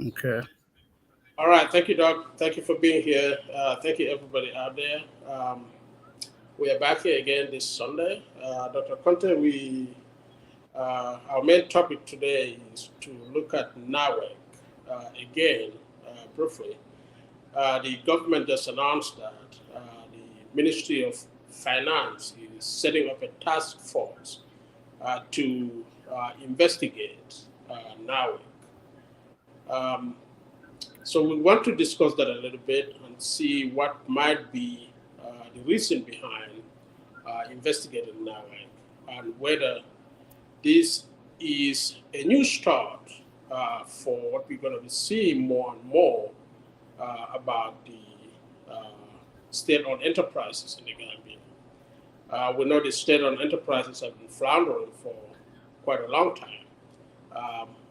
Okay. All right. Thank you, Doc. Thank you for being here. Thank you, everybody out there. We are back here again this Sunday. Dr. Conte, our main topic today is to look at NAWEC again, briefly. The government just announced that the Ministry of Finance is setting up a task force to investigate NAWEC. Um, So we want to discuss that a little bit and see what might be the reason behind investigating NAWEC and whether this is a new start for what we're going to be seeing more and more about the uh, state-owned enterprises in the Gambia. We know the state-owned enterprises have been floundering for quite a long time.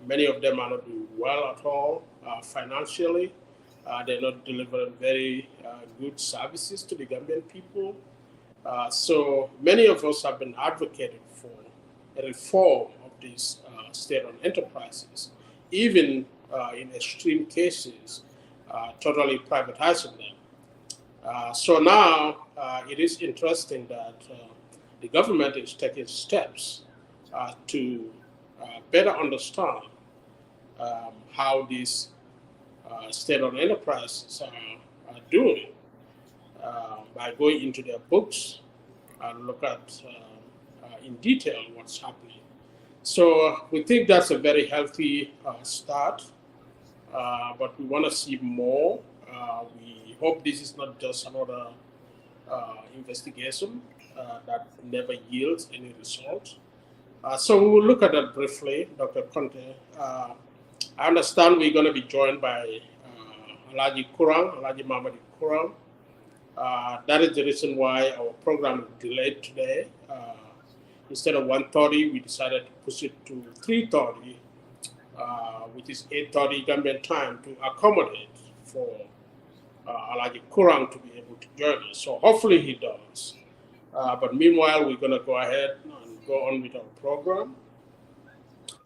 Many of them are not doing well at all financially. They're not delivering very good services to the Gambian people. So many of us have been advocating for a reform of these state-owned enterprises, even in extreme cases, totally privatizing them. So now it is interesting that the government is taking steps to better understand how these state-owned enterprises are doing by going into their books and look at in detail what's happening. So we think that's a very healthy start, but we want to see more. We hope this is not just another investigation that never yields any result. So we will look at that briefly, Dr. Conte. I understand we're going to be joined by Alaji Kurang, Alaji Mamadi Kurang. That is the reason why our program is delayed today. Instead of 1:30, we decided to push it to 3:30, which is 8:30 Gambian time, to accommodate for Alaji Kurang to be able to join us. So hopefully he does. But meanwhile, we're going to go ahead and go on with our program.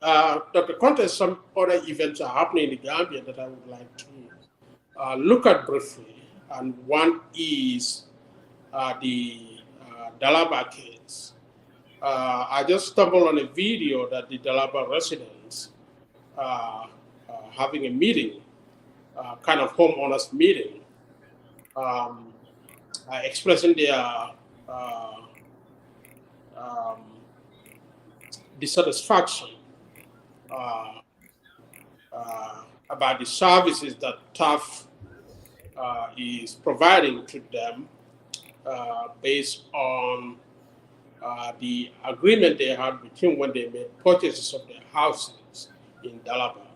Dr. Conte, some other events are happening in the Gambia that I would like to look at briefly. And one is the Dalaba case. I just stumbled on a video that the Dalaba residents having a meeting, kind of homeowners meeting, um, expressing their um, dissatisfaction uh, about the services that TAF is providing to them based on the agreement they had with him when they made purchases of their houses in Dalaba.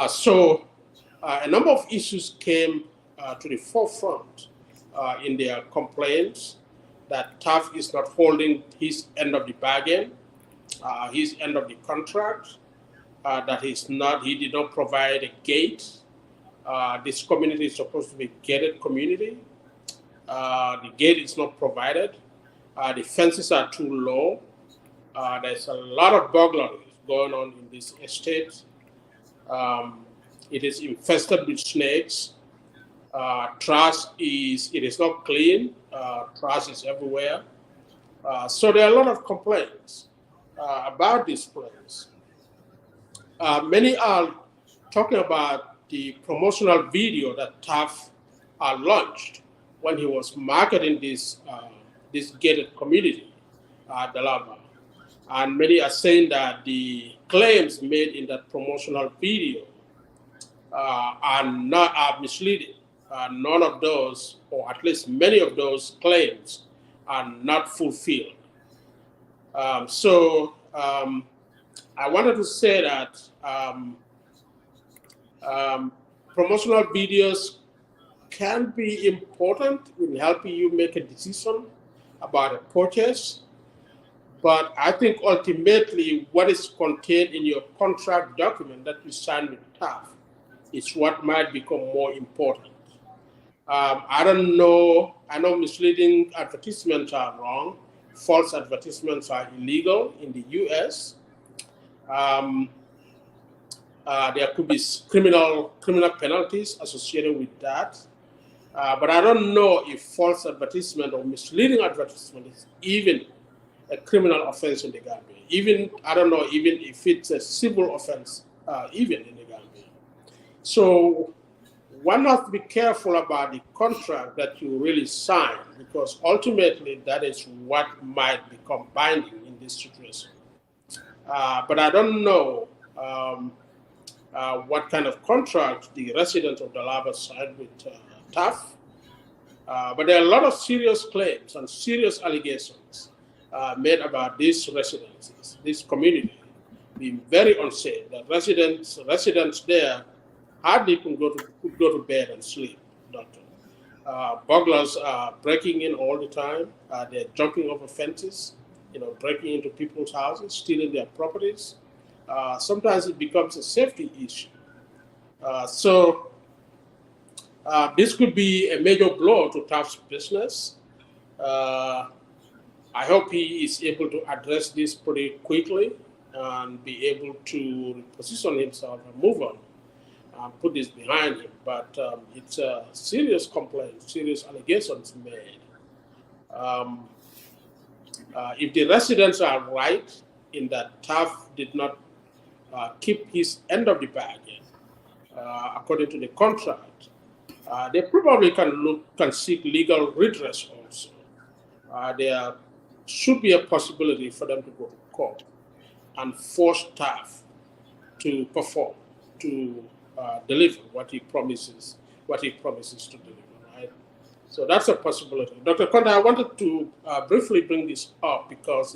So a number of issues came to the forefront in their complaints that TAF is not holding his end of the bargain, his end of the contract, that he did not provide a gate. This community is supposed to be a gated community. The gate is not provided. The fences are too low. There's a lot of burglaries going on in this estate. Um, it is infested with snakes. It is not clean. Trash is everywhere. So there are a lot of complaints about this place. Many are talking about the promotional video that TAF launched when he was marketing this gated community, Dalaba. And many are saying that the claims made in that promotional video are misleading. None of those, or at least many of those claims, are not fulfilled. So I wanted to say that um, promotional videos can be important in helping you make a decision about a purchase. But I think ultimately, what is contained in your contract document that you sign with TAF is what might become more important. I don't know. I know misleading advertisements are wrong. False advertisements are illegal in the U.S. Um, There could be criminal penalties associated with that. But I don't know if false advertisement or misleading advertisement is even a criminal offense in the Gambia. Even I don't know even if it's a civil offense, even in the Gambia. So one has to be careful about the contract that you really sign because ultimately that is what might become binding in this situation. But I don't know what kind of contract the residents of Dalaba signed with TAF. But there are a lot of serious claims and serious allegations made about these residences, this community being very unsafe. That residents there hardly could go to bed and sleep, doctor. Burglars are breaking in all the time. They're jumping over fences, breaking into people's houses, stealing their properties. Sometimes it becomes a safety issue. So this could be a major blow to TAF's business. I hope he is able to address this pretty quickly and be able to reposition himself and move on and put this behind him. But it's a serious complaint, serious allegations made. If the residents are right in that TAF did not keep his end of the bargain, according to the contract, they probably can seek legal redress also. There should be a possibility for them to go to court and force TAF to perform, to deliver what he promises to deliver. Right? So that's a possibility. Dr. Conteh, I wanted to briefly bring this up because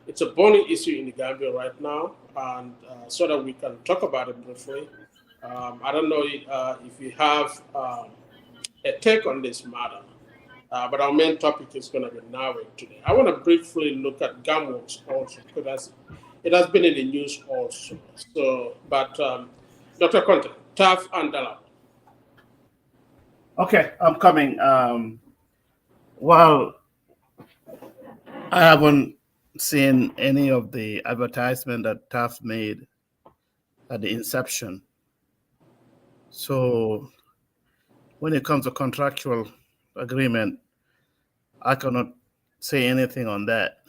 it's a burning issue in the Gambia right now, and so that we can talk about it briefly. I don't know if you have a take on this matter, but our main topic is going to be NAWEC today. I want to briefly look at GAMWORKS also because it has been in the news also. So, but Dr. Conteh, TAF and Dalab. Okay, I'm coming. Well, I haven't seen any of the advertisement that TAF made at the inception. So when it comes to contractual agreement, I cannot say anything on that.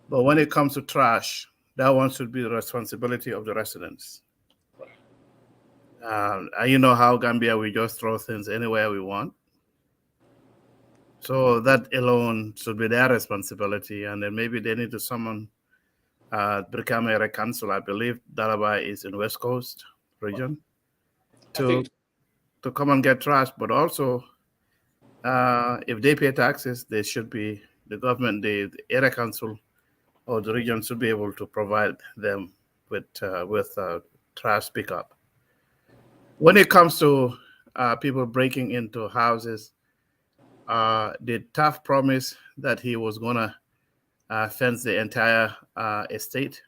But when it comes to trash, that one should be the responsibility of the residents. You know how Gambia, we just throw things anywhere we want. So that alone should be their responsibility. And then maybe they need to summon become a council. I believe Dalaba is in West Coast region to come and get trash. But also, if they pay taxes, they should be, the government, the area council or the region should be able to provide them with trash pickup. When it comes to people breaking into houses, did TAF promise that he was going to fence the entire estate?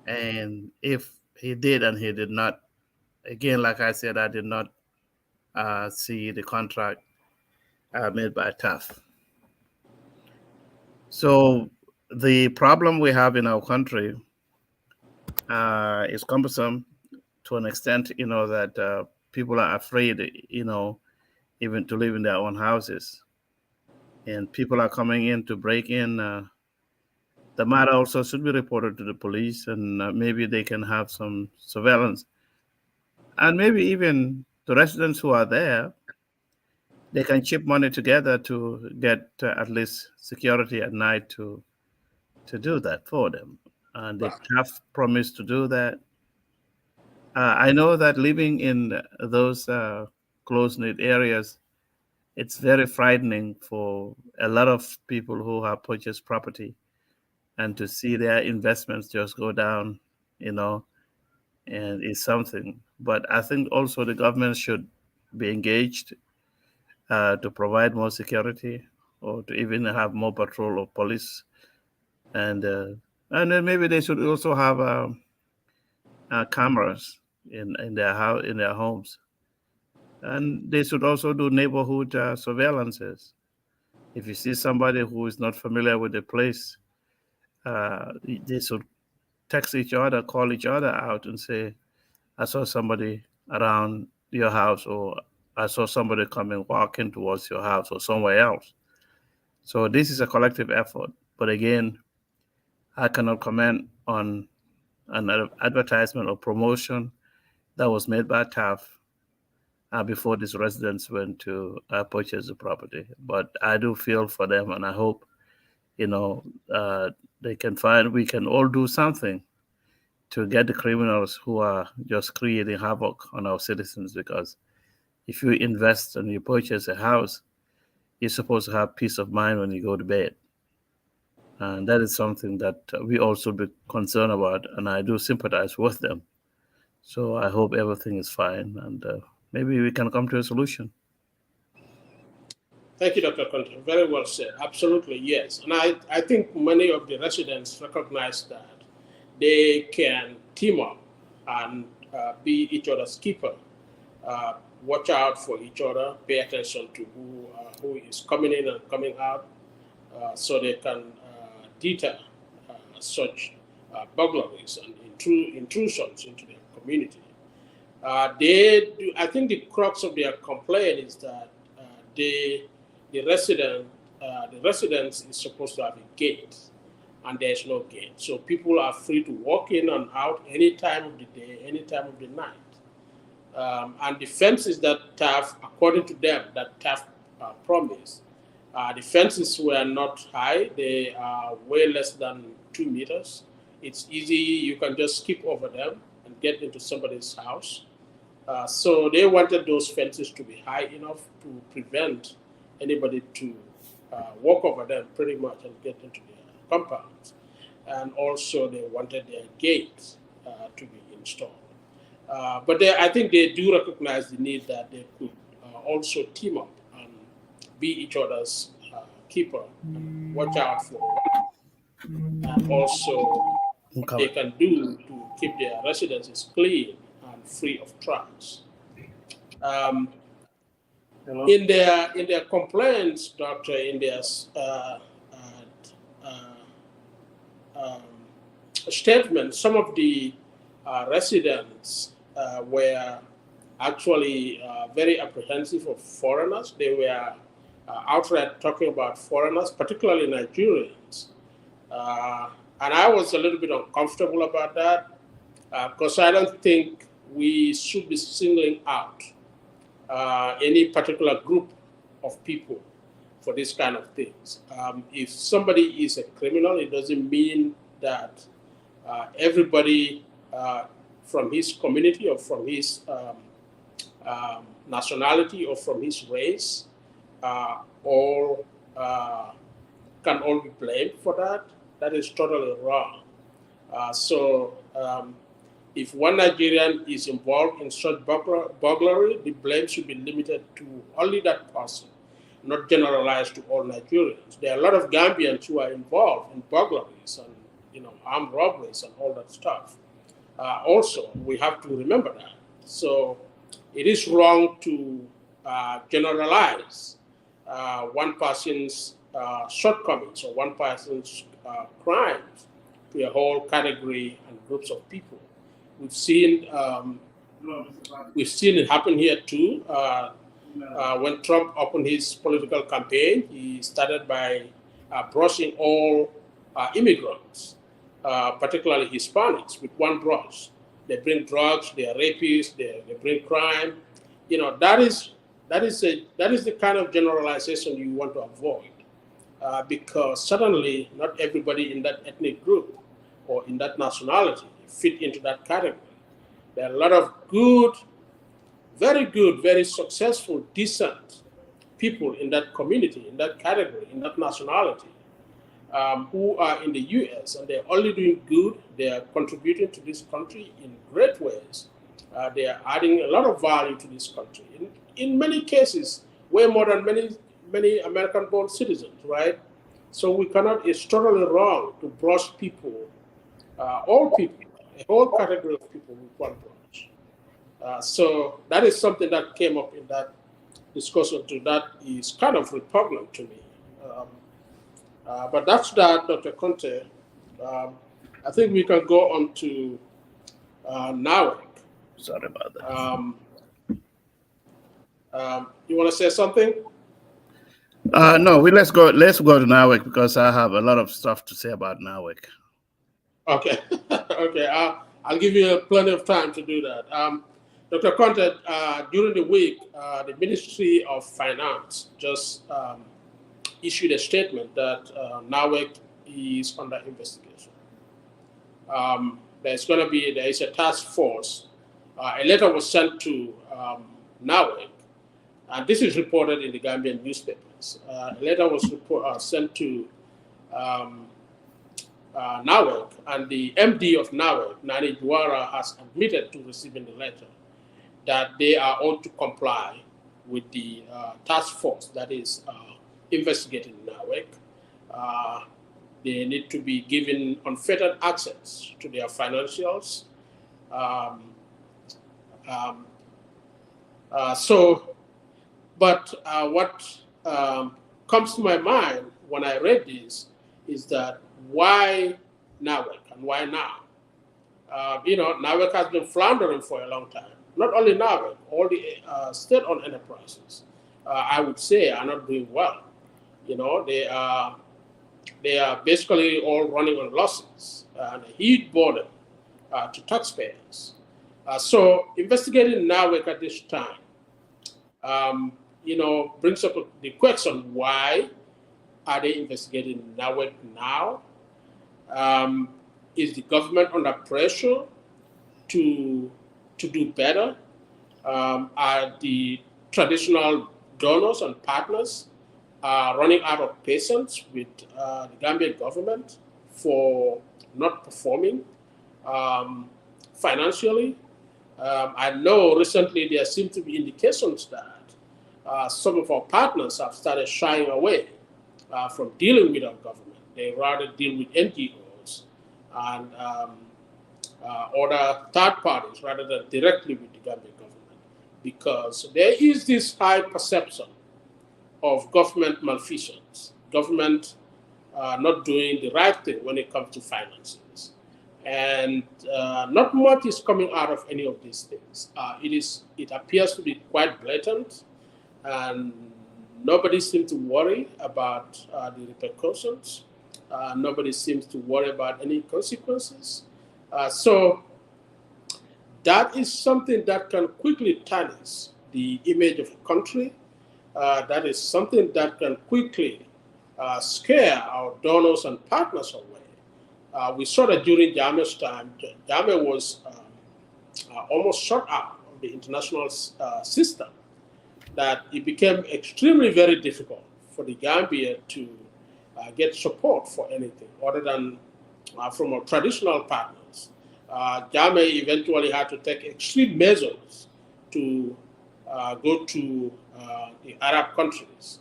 And if he did and he did not, again, like I said, I did not see the contract made by TAF. So the problem we have in our country is cumbersome to an extent, that people are afraid, even to live in their own houses. And people are coming in to break in. The matter also should be reported to the police, and maybe they can have some surveillance. And maybe even the residents who are there, they can chip money together to get at least security at night to do that for them. And they have promised to do that. I know that living in those close-knit areas, it's very frightening for a lot of people who have purchased property, and to see their investments just go down, and it's something. But I think also the government should be engaged to provide more security, or to even have more patrol of police, and then maybe they should also have cameras in their house, in their homes, and they should also do neighborhood surveillances. If you see somebody who is not familiar with the place, they should text each other, call each other out, and say, "I saw somebody around your house," or "I saw somebody coming walking towards your house," or somewhere else. So this is a collective effort. But again, I cannot comment on an advertisement or promotion that was made by TAF before these residents went to purchase the property. But I do feel for them, and I hope you know they can find. We can all do something to get the criminals who are just creating havoc on our citizens. Because if you invest and you purchase a house, you're supposed to have peace of mind when you go to bed. And that is something that we also be concerned about, and I do sympathize with them. So I hope everything is fine, and maybe we can come to a solution. Thank you, Dr. Conteh. Very well said. Absolutely, yes. And I think many of the residents recognize that they can team up and be each other's keeper. Watch out for each other, pay attention to who is coming in and coming out, so they can deter such burglaries and intrusions into the community. I think the crux of their complaint is that they, the resident, the residence is supposed to have a gate, and there is no gate. So people are free to walk in and out any time of the day, any time of the night. And the fences that TAF, according to them, that TAF promised, the fences were not high. They are way less than 2 meters. It's easy. You can just skip over them and get into somebody's house. So they wanted those fences to be high enough to prevent anybody to walk over them pretty much and get into their compounds. And also they wanted their gates to be installed. But I think they do recognize the need that they could also team up and be each other's keeper and watch out for, and also they can do to keep their residences clean and free of trash. In their complaints, doctor, in their statement, some of the residents were actually very apprehensive of foreigners. They were outright talking about foreigners, particularly Nigerians. And I was a little bit uncomfortable about that because I don't think we should be singling out any particular group of people for this kind of things. If somebody is a criminal, it doesn't mean that everybody from his community or from his nationality or from his race all can all be blamed for that. That is totally wrong. If one Nigerian is involved in such burglary, the blame should be limited to only that person, not generalized to all Nigerians. There are a lot of Gambians who are involved in burglaries and armed robberies and all that stuff. Also, we have to remember that. So it is wrong to generalize one person's shortcomings or one person's crimes to a whole category and groups of people. We've seen it happen here too. When Trump opened his political campaign, he started by brushing all immigrants, particularly Hispanics, with one brush. They bring drugs, they are rapists, they bring crime. That is the kind of generalization you want to avoid, because certainly not everybody in that ethnic group or in that nationality fit into that category. There are a lot of good, very successful, decent people in that community, in that category, in that nationality, who are in the U.S. and they're only doing good. They are contributing to this country in great ways. They are adding a lot of value to this country. In many cases, way more than many American-born citizens, right? So we cannot. It's totally wrong to brush people, all people, a whole category of people with one brush. So that is something that came up in that discussion too. That is kind of repugnant to me. But that's that, Dr. Conteh. I think we can go on to NAWEC. Sorry about that. You want to say something? No, let's go. Let's go to NAWEC because I have a lot of stuff to say about NAWEC. Okay, okay. I'll give you plenty of time to do that. Dr. Conteh, during the week, the Ministry of Finance just issued a statement that NAWEC is under investigation. There is a task force. A letter was sent to NAWEC, and this is reported in the Gambian newspapers. A letter was sent to NAWEC, and the MD of NAWEC, Nani Duara, has admitted to receiving the letter that they are ought to comply with the task force that is investigating NAWEC. They need to be given unfettered access to their financials. But what comes to my mind when I read this is that why NAWEC and why now? NAWEC has been floundering for a long time. Not only NAWEC, all the state-owned enterprises, I would say, are not doing well. They are basically all running on losses and a huge burden to taxpayers. So investigating NAWEC at this time, brings up the question: why are they investigating NAWEC now? Is the government under pressure to do better? Are the traditional donors and partners running out of patience with the Gambian government for not performing financially? I know recently there seem to be indications that some of our partners have started shying away from dealing with our government. They rather deal with NGOs and other third parties rather than directly with the Gambian government, because there is this high perception of government malfeasance, government not doing the right thing when it comes to finances. And not much is coming out of any of these things. It appears to be quite blatant, and nobody seems to worry about the repercussions. Nobody seems to worry about any consequences. So that is something that can quickly tarnish the image of a country. That is something that can quickly scare our donors and partners away. We saw that during Jammeh's time. Jammeh was almost shut out of the international system, that it became extremely very difficult for the Gambia to get support for anything other than from our traditional partners. Jammeh eventually had to take extreme measures to go to the Arab countries,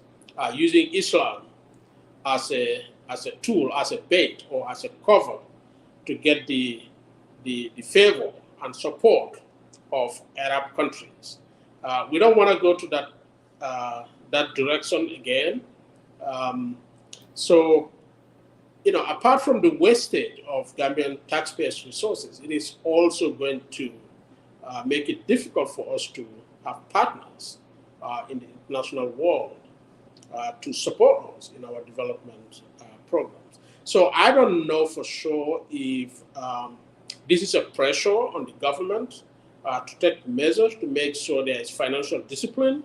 using Islam as a tool, as a bait, or as a cover to get the favor and support of Arab countries. We don't want to go to that direction again. Apart from the wastage of Gambian taxpayers' resources, it is also going to make it difficult for us to have partners in the international world to support us in our development programs. So I don't know for sure if this is a pressure on the government to take measures to make sure there is financial discipline,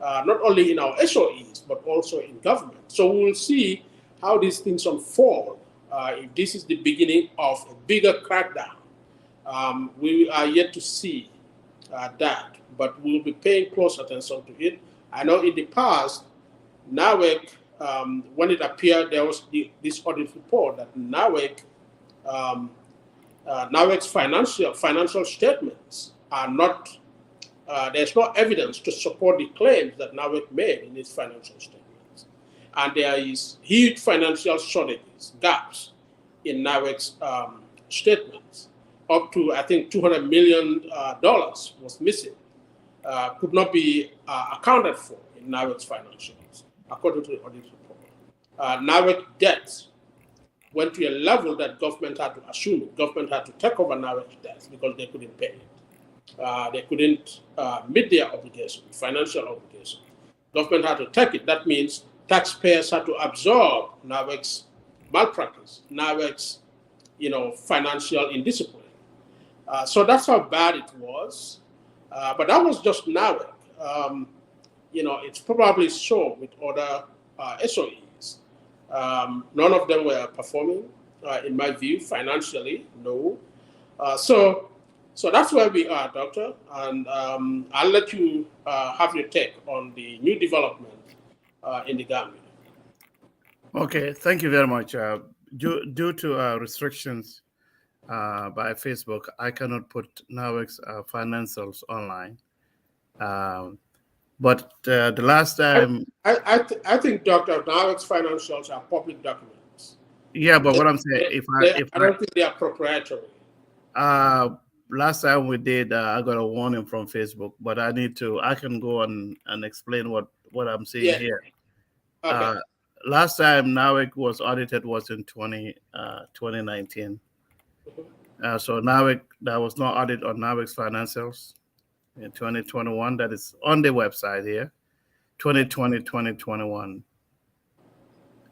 not only in our SOEs, but also in government. So we will see how these things unfold. If this is the beginning of a bigger crackdown, we are yet to see that, but we'll be paying close attention to it. I know in the past, NAWEC, when it appeared, there was this audit report that NAWEC's financial statements are not, there's no evidence to support the claims that NAWEC made in its financial statements. And there is huge financial shortages, gaps in NAWEC's statements. Up to, I think, $200 million was missing, could not be accounted for in NAWEC's financials, according to the audit report. NAWEC debts went to a level that government had to assume it. Government had to take over NAWEC's debt because they couldn't pay it. They couldn't meet their obligation, financial obligation. Government had to take it. That means taxpayers had to absorb NAWEC's malpractice, NAWEC's financial indiscipline. So that's how bad it was. But that was just NAWEC. It's probably so with other SOEs. None of them were performing, in my view, financially, no. So that's where we are, Doctor. And I'll let you have your take on the new development in the Gambia. Okay, thank you very much. Due to restrictions by Facebook, I cannot put NAWEC's financials online. But the last time, I think, Doctor, NAWEC's financials are public documents. yeah, but what I'm saying, I don't think they are proprietary. Last time we did, I got a warning from Facebook, but I can go on and explain what I'm saying here. Okay. Last time NAWEC was audited was in 2019. So NAWEC, there was no audit on NAWEC's financials in 2021. That is on the website here, 2020, 2021.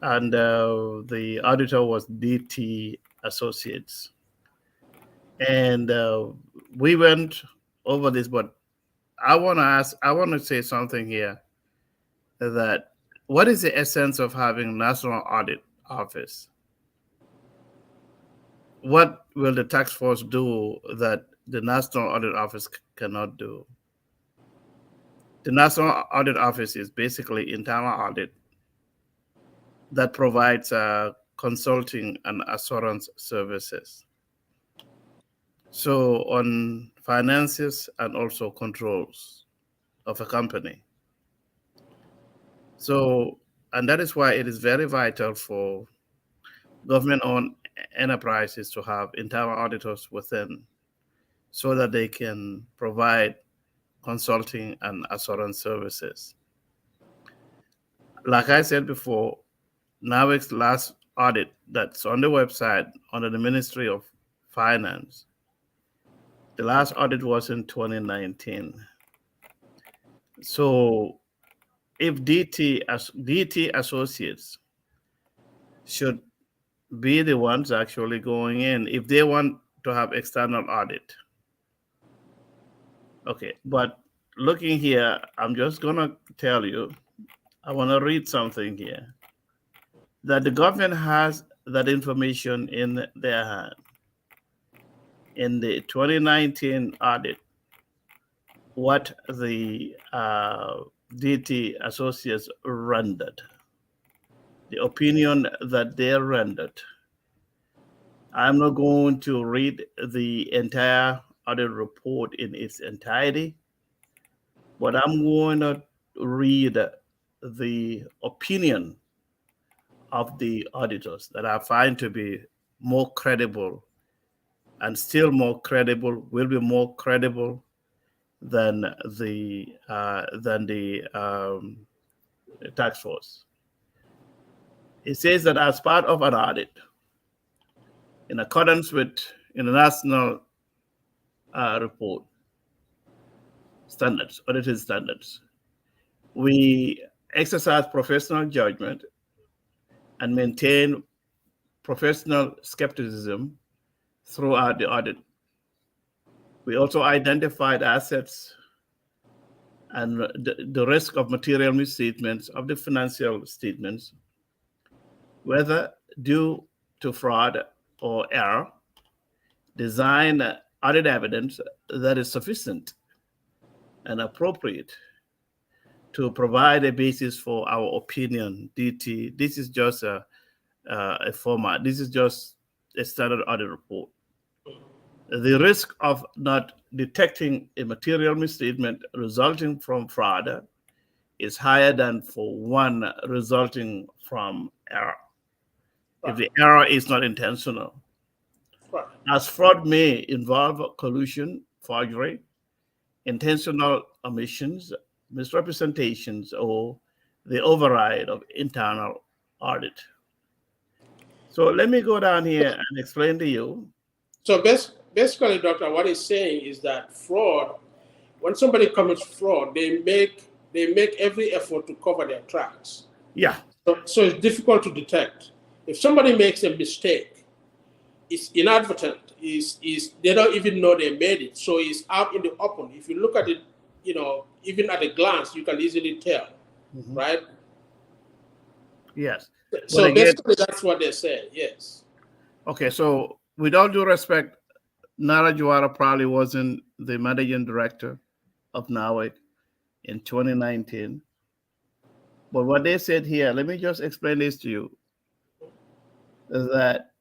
And the auditor was DT Associates. And we went over this, but I want to say something here, that what is the essence of having National Audit Office? What will the task force do that the National Audit Office cannot do? The National Audit Office is basically internal audit that provides consulting and assurance services. So on finances and also controls of a company. So, and that is why it is very vital for government-owned enterprises to have internal auditors within, so that they can provide consulting and assurance services. Like I said before, NAWEC's last audit that's on the website under the Ministry of Finance, the last audit was in 2019. So if DT Associates should be the ones actually going in, if they want to have external audit. Okay, but looking here, I'm just gonna tell you, I wanna read something here, that the government has that information in their hand. In the 2019 audit, what the DT Associates rendered, the opinion that they rendered. I'm not going to read the entire audit report in its entirety, but I'm going to read the opinion of the auditors that I find to be more credible, and still more credible, will be more credible than the task force. It says that as part of an audit, in accordance with international report standards, audited standards, we exercise professional judgment and maintain professional skepticism throughout the audit. We also identified assets and the risk of material misstatements of the financial statements, whether due to fraud or error, design audit evidence that is sufficient and appropriate to provide a basis for our opinion. DT, this is just a format. This is just a standard audit report. The risk of not detecting a material misstatement resulting from fraud is higher than for one resulting from error, if the error is not intentional. As fraud may involve collusion, forgery, intentional omissions, misrepresentations, or the override of internal audit. So let me go down here and explain to you. So basically, doctor, what he's saying is that fraud, when somebody commits fraud, they make every effort to cover their tracks. Yeah. So it's difficult to detect. If somebody makes a mistake, it's inadvertent. Is they don't even know they made it. So it's out in the open. If you look at it, even at a glance, you can easily tell, Mhm. right? Yes. But So again, basically, that's what they're saying. Yes. okay, so with all due respect, Nara Juara probably wasn't the managing director of NAWEC in 2019. But what they said here, let me just explain this to you, is that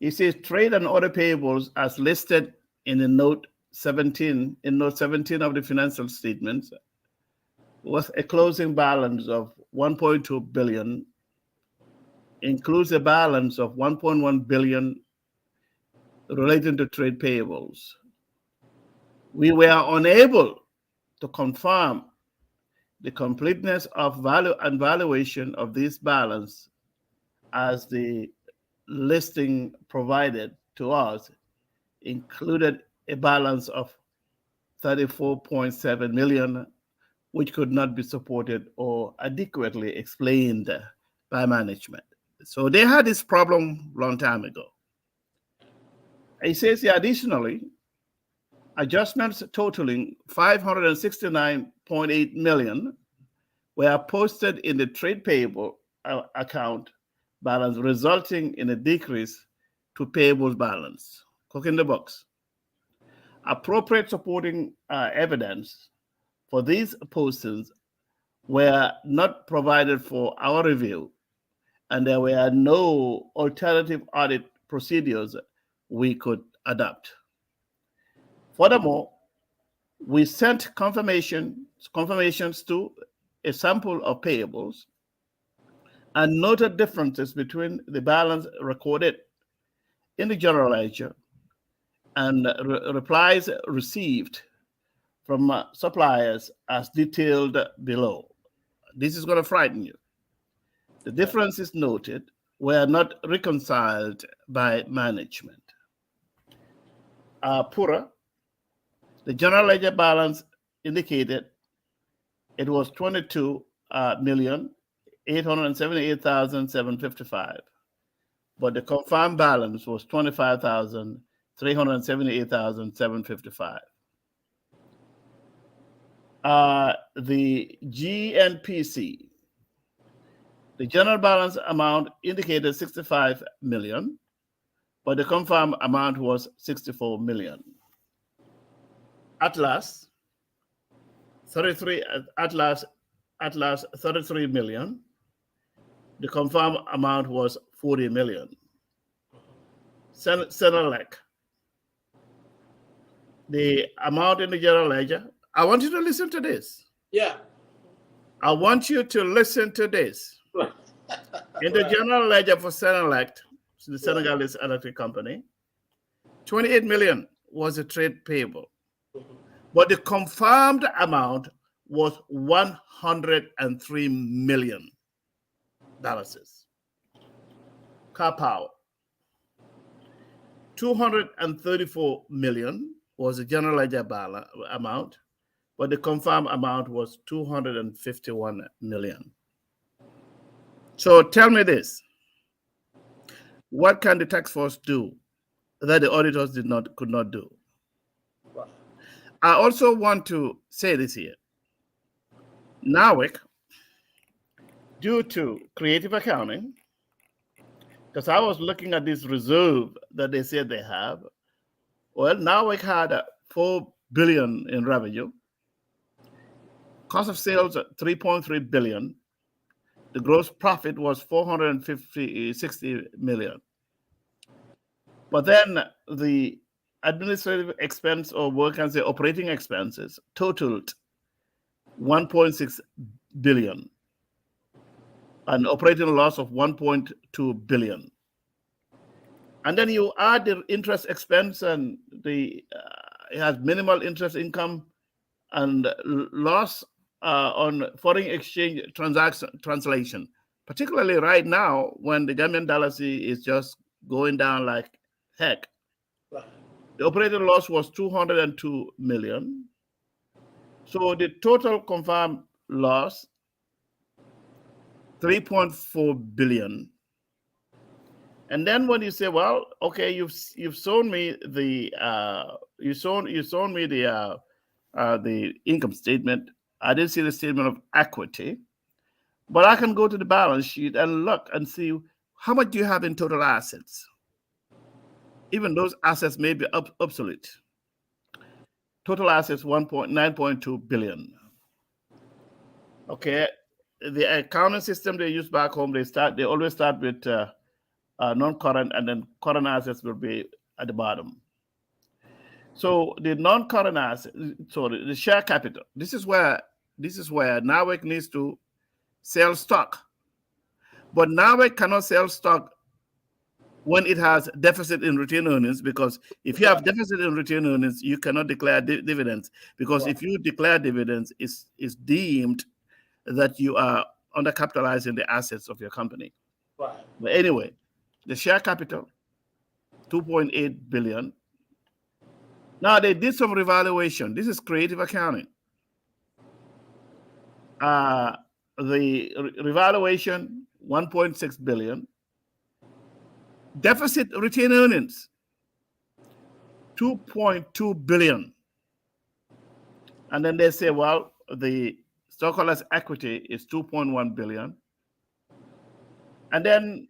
it says trade and other payables as listed in the note 17 of the financial statements was a closing balance of 1.2 billion, includes a balance of 1.1 billion relating to trade payables. We were unable to confirm the completeness of value and valuation of this balance as the listing provided to us included a balance of 34.7 million, which could not be supported or adequately explained by management. So they had this problem long time ago. It says here, additionally, adjustments totaling 569.8 million were posted in the trade payable account balance, resulting in a decrease to payables balance. Cook in the box. Appropriate supporting evidence for these postings were not provided for our review, and there were no alternative audit procedures we could adopt. Furthermore, we sent confirmations to a sample of payables and noted differences between the balance recorded in the general ledger and replies received from suppliers as detailed below. This is going to frighten you. The differences noted were not reconciled by management. Pura, the general ledger balance indicated it was 22 million 878,755, but the confirmed balance was 25,378,755. The GNPC, the general balance amount indicated 65 million, but the confirmed amount was 64 million. Atlas, 33 Atlas 33 million. The confirmed amount was 40 million. Senelec, the amount in the general ledger. I want you to listen to this. Yeah. I want you to listen to this. Right. In the Right. general ledger for Senelec, the Yeah. Senegalese electric company, 28 million was a trade payable, but the confirmed amount was 103 million dollars. Car Power, 234 million was the general ledger amount, but the confirmed amount was 251 million. So tell me this: what can the tax force do that the auditors could not do? Right. I also want to say this here. NAWEC, due to creative accounting, because I was looking at this reserve that they said they have. Well, NAWEC had 4 billion in revenue, cost of sales 3.3 billion. The gross profit was 460 million. But then the administrative expense, or what can say operating expenses, totaled 1.6 billion, an operating loss of 1.2 billion. And then you add the interest expense, and it has minimal interest income and loss on foreign exchange translation particularly right now when the Gambian dollar is just going down like heck. Right. The operating loss was 202 million. So the total confirmed loss 3.4 billion. And then when you say, well, okay, you've shown me the you shown me the income statement. I didn't see the statement of equity, but I can go to the balance sheet and look and see how much do you have in total assets. Even those assets may be obsolete. Total assets 1.9.2 billion. Okay, the accounting system they use back home, they always start with non-current, and then current assets will be at the bottom. So the non-current asset, so the share capital. This is where NAWEC needs to sell stock, but NAWEC cannot sell stock when it has deficit in retained earnings, because if you have deficit in retained earnings, you cannot declare dividends, because if you declare dividends, it's deemed that you are undercapitalizing the assets of your company. Right. But anyway, the share capital, 2.8 billion. Now they did some revaluation. This is creative accounting. The revaluation, 1.6 billion. Deficit retained earnings, 2.2 billion. And then they say, well, the stockholders' equity is 2.1 billion. And then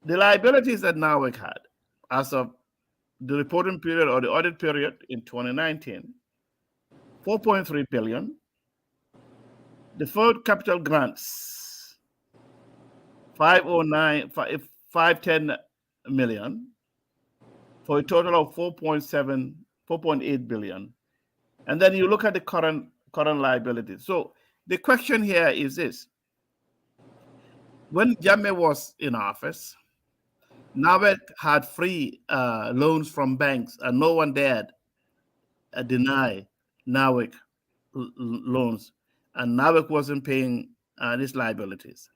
the liabilities that NAWEC had as of the reporting period or the audit period in 2019, 4.3 billion. Deferred capital grants, 510 million, for a total of 4.8 billion. And then you look at the current liabilities. So the question here is this: when Jammeh was in office, NAWEC had free loans from banks, and no one dared deny NAWEC loans, and NAWEC wasn't paying these liabilities.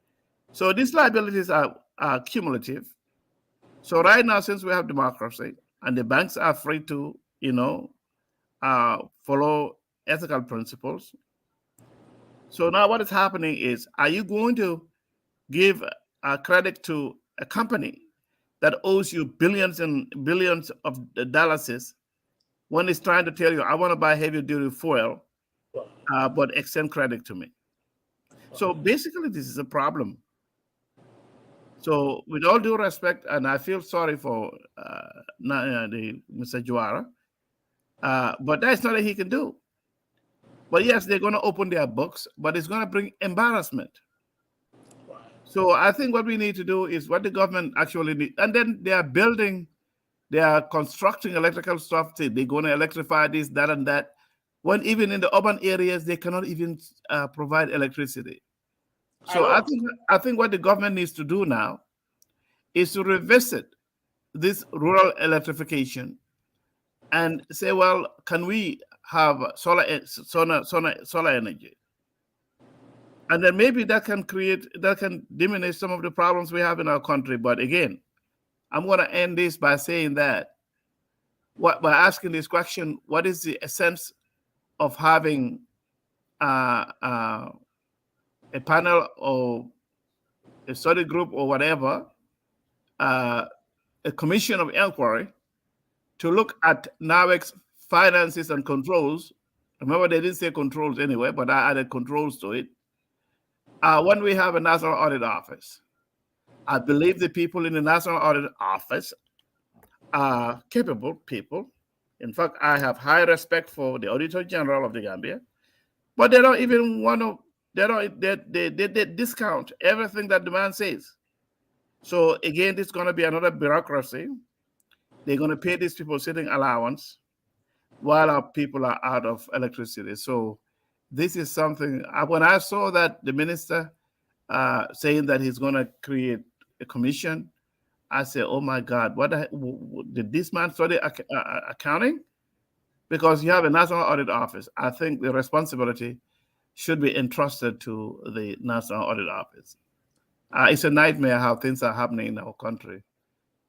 So these liabilities are cumulative. So right now, since we have democracy and the banks are free to, follow ethical principles. So now what is happening is, are you going to give credit to a company that owes you billions and billions of dollars when it's trying to tell you, I want to buy heavy duty fuel, but extend credit to me? So basically, this is a problem. So with all due respect, and I feel sorry for Mr. Juara, but that's not what he can do. But yes, they're going to open their books, but it's going to bring embarrassment. So I think what we need to do is what the government actually needs. And then they are constructing electrical stuff. They're going to electrify this, that, and that. When even in the urban areas, they cannot even provide electricity. So I think what the government needs to do now is to revisit this rural electrification and say, well, can we have solar energy? And then maybe that can diminish some of the problems we have in our country. But again, I'm going to end this by saying that by asking this question: what is the essence of having a panel or a study group or whatever, a commission of inquiry to look at NAWEC's finances and controls? Remember, they didn't say controls anyway, but I added controls to it. When we have a National Audit Office, I believe the people in the National Audit Office are capable people. In fact, I have high respect for the Auditor General of the Gambia, but they don't even want to. They discount everything that the man says. So again, it's going to be another bureaucracy. They're going to pay these people sitting allowance while our people are out of electricity. So this is something. When I saw that the minister saying that he's going to create a commission, I said, "Oh my God, did this man study accounting?" Because you have a National Audit Office. I think the responsibility should be entrusted to the National Audit Office. It's a nightmare how things are happening in our country.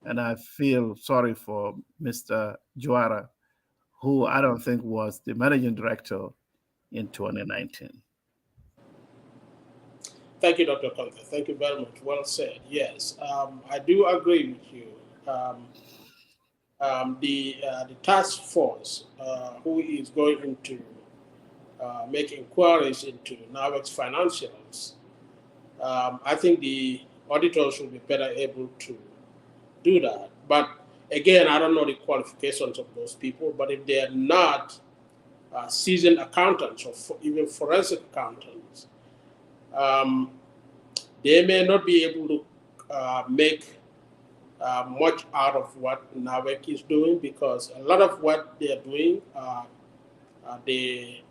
And I feel sorry for Mr. Juara, who I don't think was the managing director in 2019. Thank you, Dr. Conteh. Thank you very much. Well said. Yes, I do agree with you. Um, the task force who is going into make inquiries into NAWEC's financials, I think the auditors will be better able to do that. But again, I don't know the qualifications of those people, but if they are not seasoned accountants or even forensic accountants, um, they may not be able to make much out of what NAWEC is doing, because a lot of what they are doing, they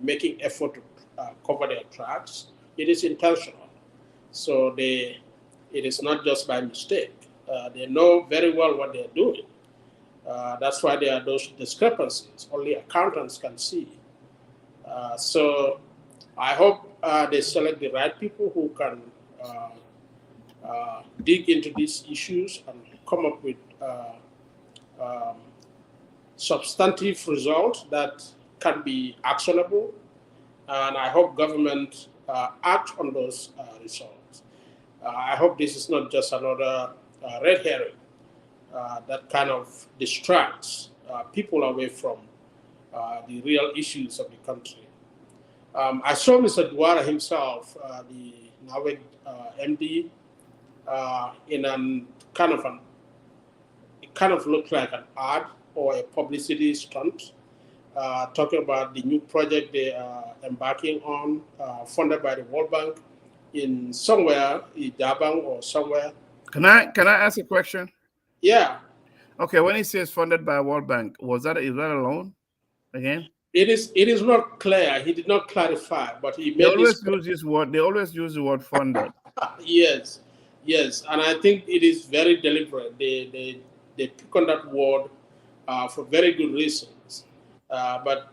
making effort to cover their tracks. It is intentional. So it is not just by mistake. They know very well what they're doing. That's why there are those discrepancies. Only accountants can see. So I hope they select the right people who can dig into these issues and come up with um, substantive results that can be actionable. And I hope government act on those results. I hope this is not just another red herring that kind of distracts people away from the real issues of the country. I saw Mr. Duara himself, the NAWEC MD, in an it kind of looked like an ad or a publicity stunt, talking about the new project they are embarking on, funded by the World Bank in somewhere, in Dabang or somewhere. Can I ask a question? Yeah, Okay, when he says funded by World Bank, is that a loan again? it is not clear. He did not clarify, but he They made this always point. use this word. They always use the word funded. Yes, yes, and I think it is very deliberate. They pick on that word for very good reasons. But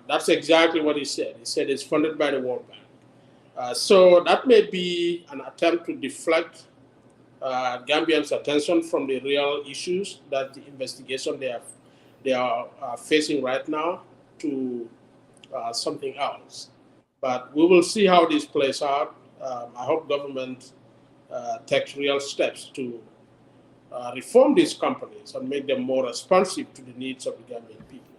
that's exactly what he said. He said it's funded by the World Bank. So that may be an attempt to deflect Gambians' attention from the real issues that the investigation they are facing right now to something else. But we will see how this plays out. I hope government takes real steps to reform these companies and make them more responsive to the needs of the Gambian people.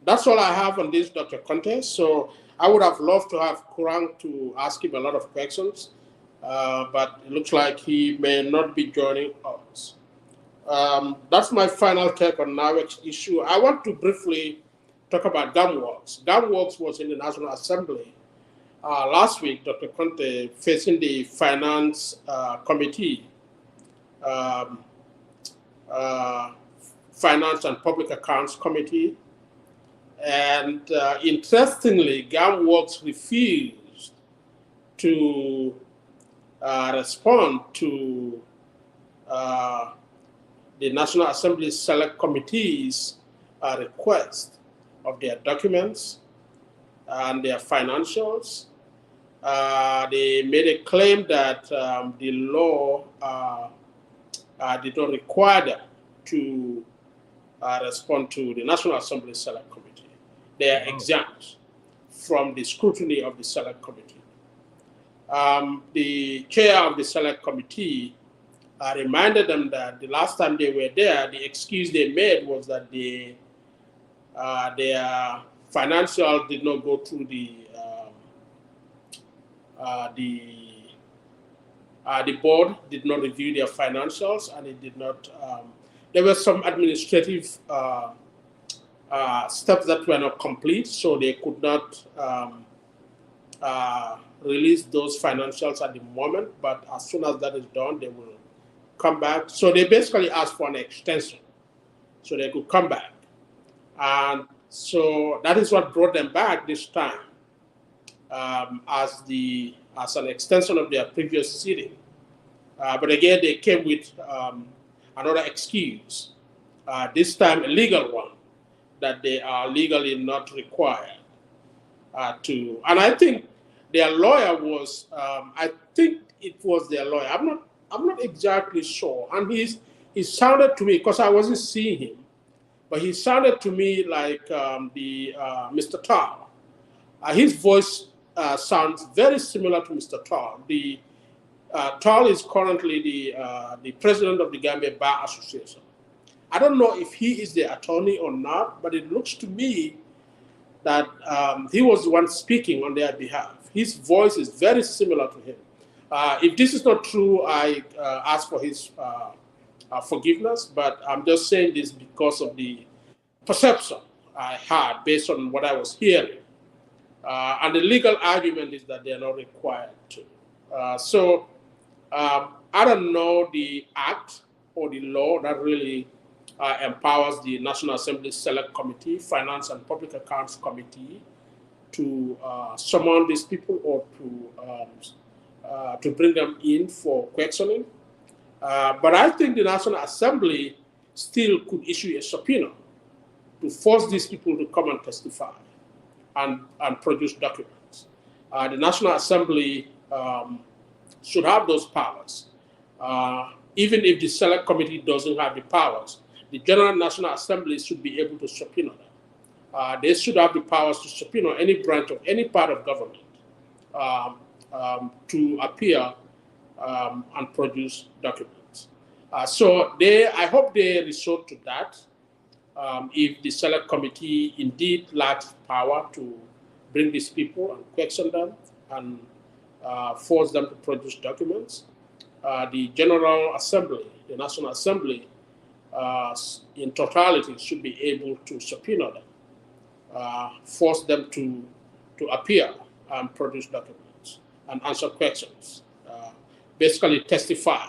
That's all I have on this, Dr. Conteh. So I would have loved to have Kurang to ask him a lot of questions, but it looks like he may not be joining us. That's my final take on NAWEC's issue. I want to briefly talk about GAMWORKS. GAMWORKS was in the National Assembly last week, Dr. Conteh, facing the Finance Committee, um, uh, Finance and Public Accounts Committee. And interestingly, GAMWORKS refused to respond to the National Assembly Select Committee's request of their documents and their financials. They made a claim that the law did not require them to respond to the National Assembly Select Committee. They are exempt from the scrutiny of the Select Committee. The chair of the Select Committee reminded them that the last time they were there, the excuse they made was that their financial did not go through the board did not review their financials, and it did not. There were some administrative steps that were not complete, so they could not release those financials at the moment. But as soon as that is done, they will come back. So they basically asked for an extension so they could come back. And so that is what brought them back this time as an extension of their previous sitting. But again, they came with another excuse, this time a legal one, that they are legally not required to. And I think their lawyer was, I think it was their lawyer. I'm not exactly sure. And he sounded to me, because I wasn't seeing him, but he sounded to me like the Mr. Tao. His voice sounds very similar to Mr. Tao. The Tao is currently the president of the Gambia Bar Association. I don't know if he is the attorney or not, but it looks to me that he was the one speaking on their behalf. His voice is very similar to him. If this is not true, I ask for his forgiveness, but I'm just saying this because of the perception I had based on what I was hearing. And the legal argument is that they are not required to. I don't know the act or the law that really empowers the National Assembly Select Committee, Finance and Public Accounts Committee to summon these people or to bring them in for questioning. But I think the National Assembly still could issue a subpoena to force these people to come and testify and produce documents. The National Assembly should have those powers. Even if the Select Committee doesn't have the powers, the General National Assembly should be able to subpoena them. They should have the powers to subpoena any branch of any part of government to appear and produce documents. I hope they resort to that. If the Select Committee indeed lacks power to bring these people and question them and force them to produce documents, the General Assembly, the National Assembly, in totality should be able to subpoena them, force them to appear and produce documents and answer questions, basically testify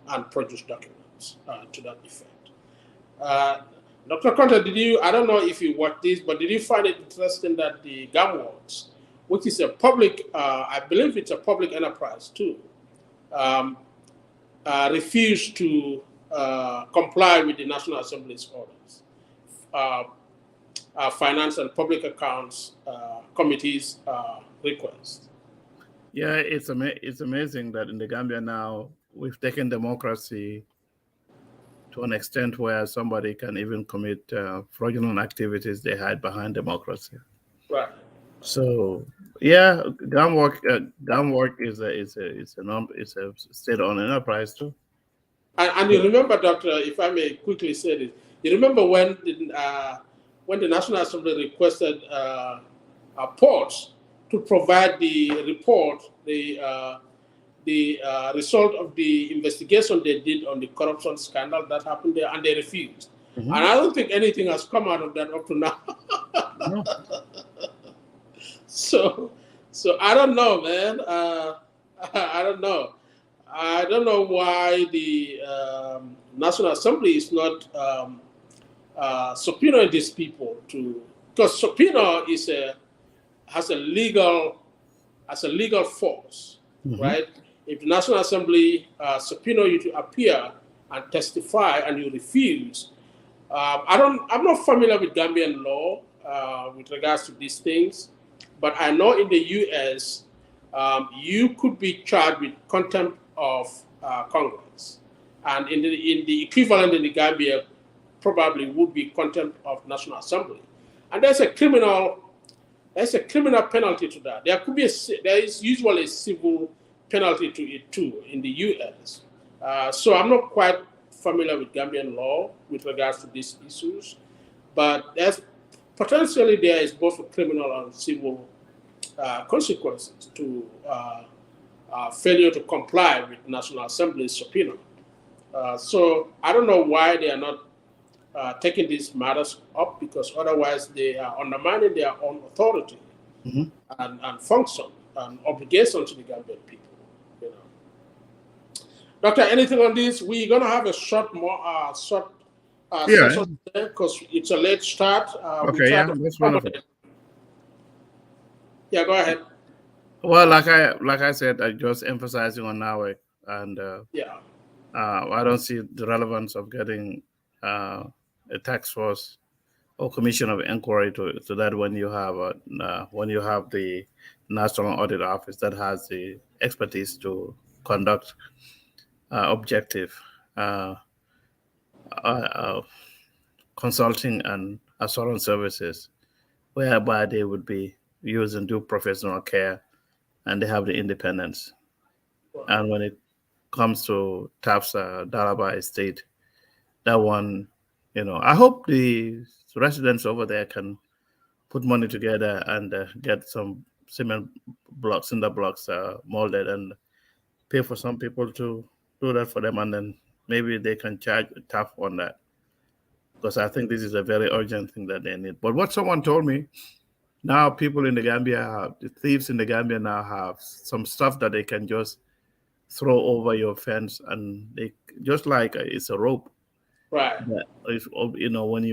and produce documents to that effect. Dr. Conteh, I don't know if you watched this, but did you find it interesting that the GAMWORKS, which is a public, I believe it's a public enterprise too, refused to comply with the National Assembly's orders. Finance and Public Accounts Committee's request. Yeah, it's amazing that in the Gambia now we've taken democracy to an extent where somebody can even commit fraudulent activities they hide behind democracy. Right. So yeah, GAMWORK is a state-owned enterprise too. And you remember, Doctor, if I may quickly say this, you remember when the National Assembly requested ports to provide the report, the result of the investigation they did on the corruption scandal that happened there, and they refused. Mm-hmm. And I don't think anything has come out of that up to now. No. So I don't know, man. I don't know. I don't know why the National Assembly is not subpoenaing these people because subpoena has a legal force, mm-hmm. right? If the National Assembly subpoena you to appear and testify and you refuse, I'm not familiar with Gambian law with regards to these things, but I know in the U.S. You could be charged with contempt of Congress, and in the equivalent in the Gambia probably would be contempt of National Assembly, and there's a criminal penalty to that. There is usually a civil penalty to it too in the U.S. So I'm not quite familiar with Gambian law with regards to these issues, but there is both a criminal and civil consequences to failure to comply with National Assembly's subpoena. So I don't know why they are not taking these matters up, because otherwise they are undermining their own authority, mm-hmm. and function and obligation to the Gambian people. You know. Doctor, anything on this? We're gonna have a short session because it's a late start. Okay, that's wonderful. Yeah, go ahead. Well, like I said, I just emphasizing on NAWEC, and I don't see the relevance of getting a task force or commission of inquiry to that when you have the National Audit Office that has the expertise to conduct objective uh, uh, uh, consulting and assurance services, whereby they would be using due professional care and they have the independence. Right. And when it comes to TAPS Dalaba Estate, that one, I hope the residents over there can put money together and get some cement blocks, cinder blocks molded and pay for some people to do that for them. And then maybe they can charge TAP on that because I think this is a very urgent thing that they need. But what someone told me, now people in the Gambia, the thieves in the Gambia now have some stuff that they can just throw over your fence and they just like it's a rope Right. that if, when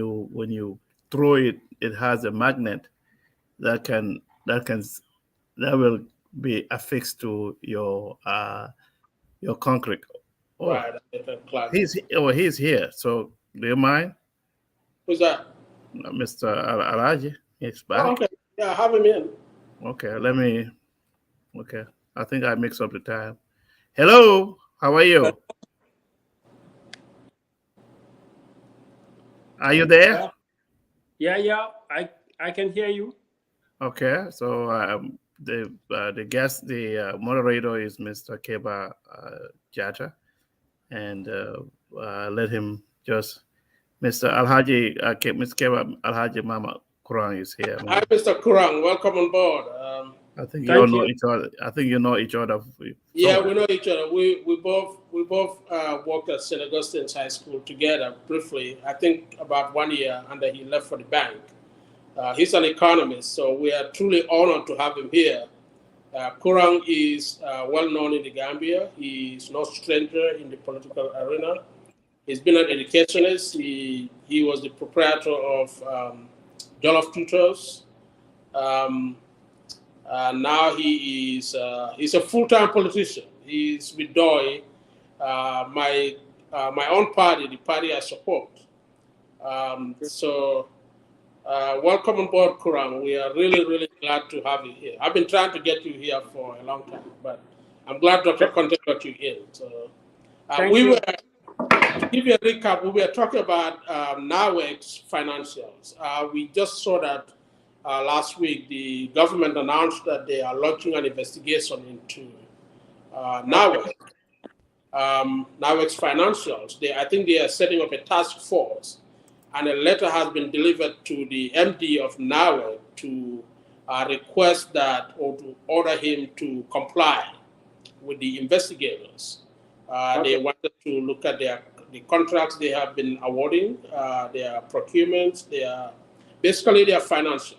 you throw it, it has a magnet that can that can that will be affixed to your concrete. Oh, Right. Clarity. he's here. So do you mind, Who's that? Mr. Alaji? He's Oh, back. okay. Yeah, have him in. Okay, let me. Okay, I think I mixed up the time. Hello, how are you? Are you there? Yeah. I can hear you. Okay, so the guest, the moderator is Mr. Keba Jata, and let him just Mr. Alhaji, Mr. Keba Alhaji Mama Kurang is here. Hi, Mr. Kurang. Welcome on board. I think you all Thank know you. each other. I think you know each other. Yeah, we know each other. We both worked at St. Augustine's High School together briefly. I think about 1 year, and then he left for the bank. He's an economist, so we are truly honored to have him here. Kurang is well known in the Gambia. He's no stranger in the political arena. He's been an educationist. He was the proprietor of Jollof Tutors. Um, Now he's a full-time politician. He's with DOI, my own party, the party I support. So welcome on board, Kurang. We are really, really glad to have you here. I've been trying to get you here for a long time, but I'm glad Dr. Conteh got you in. So Thank you. to give you a recap, we were talking about NAWEC's financials. We just saw that last week the government announced that they are launching an investigation into NAWEC, NAWEC's financials. I think they are setting up a task force, and a letter has been delivered to the MD of NAWEC to request that or to order him to comply with the investigators. They wanted to look at the contracts they have been awarding, their procurements, basically their financials.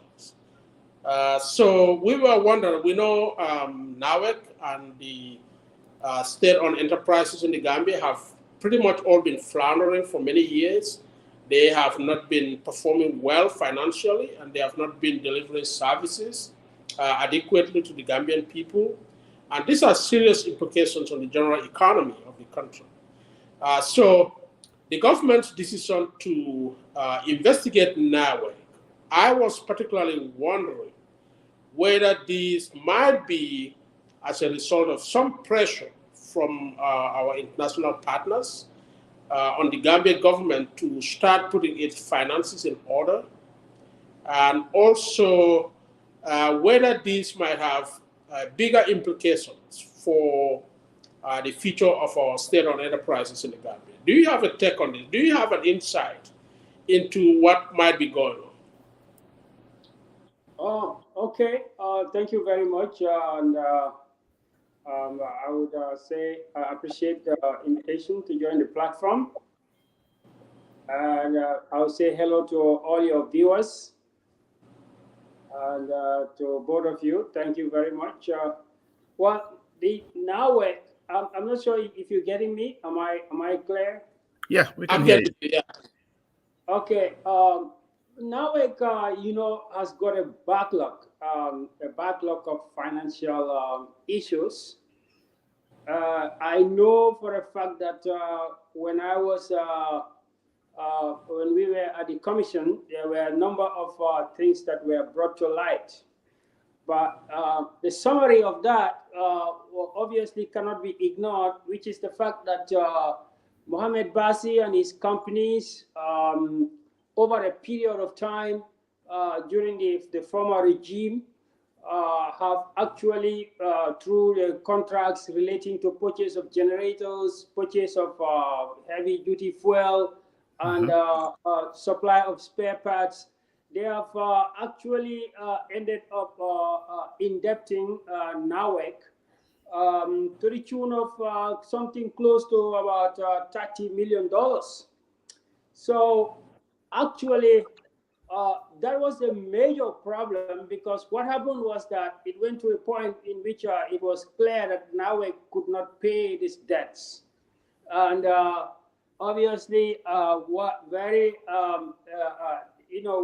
So we were wondering, we know NAWEC and the state-owned enterprises in the Gambia have pretty much all been floundering for many years. They have not been performing well financially, and they have not been delivering services adequately to the Gambian people. And these are serious implications on the general economy of the country. So the government's decision to investigate NAWEC, I was particularly wondering whether these might be as a result of some pressure from our international partners on the Gambian government to start putting its finances in order, and also whether these might have bigger implications for the future of our state-owned enterprises in the Gambia. Do you have a take on this? Do you have an insight into what might be going on? Oh, okay. Thank you very much. And I would say I appreciate the invitation to join the platform. And I would say hello to all your viewers and to both of you. Thank you very much. Well, the NAWEC, I'm not sure if you're getting me. Am I clear? Yeah, we can I'm hear you. getting yeah. Okay. NAWEC, has got a backlog of financial issues. I know for a fact that when I was when we were at the commission, there were a number of things that were brought to light. But the summary of that obviously cannot be ignored, which is the fact that Mohamed Basi and his companies, over a period of time during the former regime, have actually, through the contracts relating to purchase of generators, purchase of heavy-duty fuel, and supply of spare parts, they have actually ended up indebting NAWEC to the tune of something close to about $30 million. So actually, that was a major problem, because what happened was that it went to a point in which it was clear that NAWEC could not pay these debts. And obviously, what very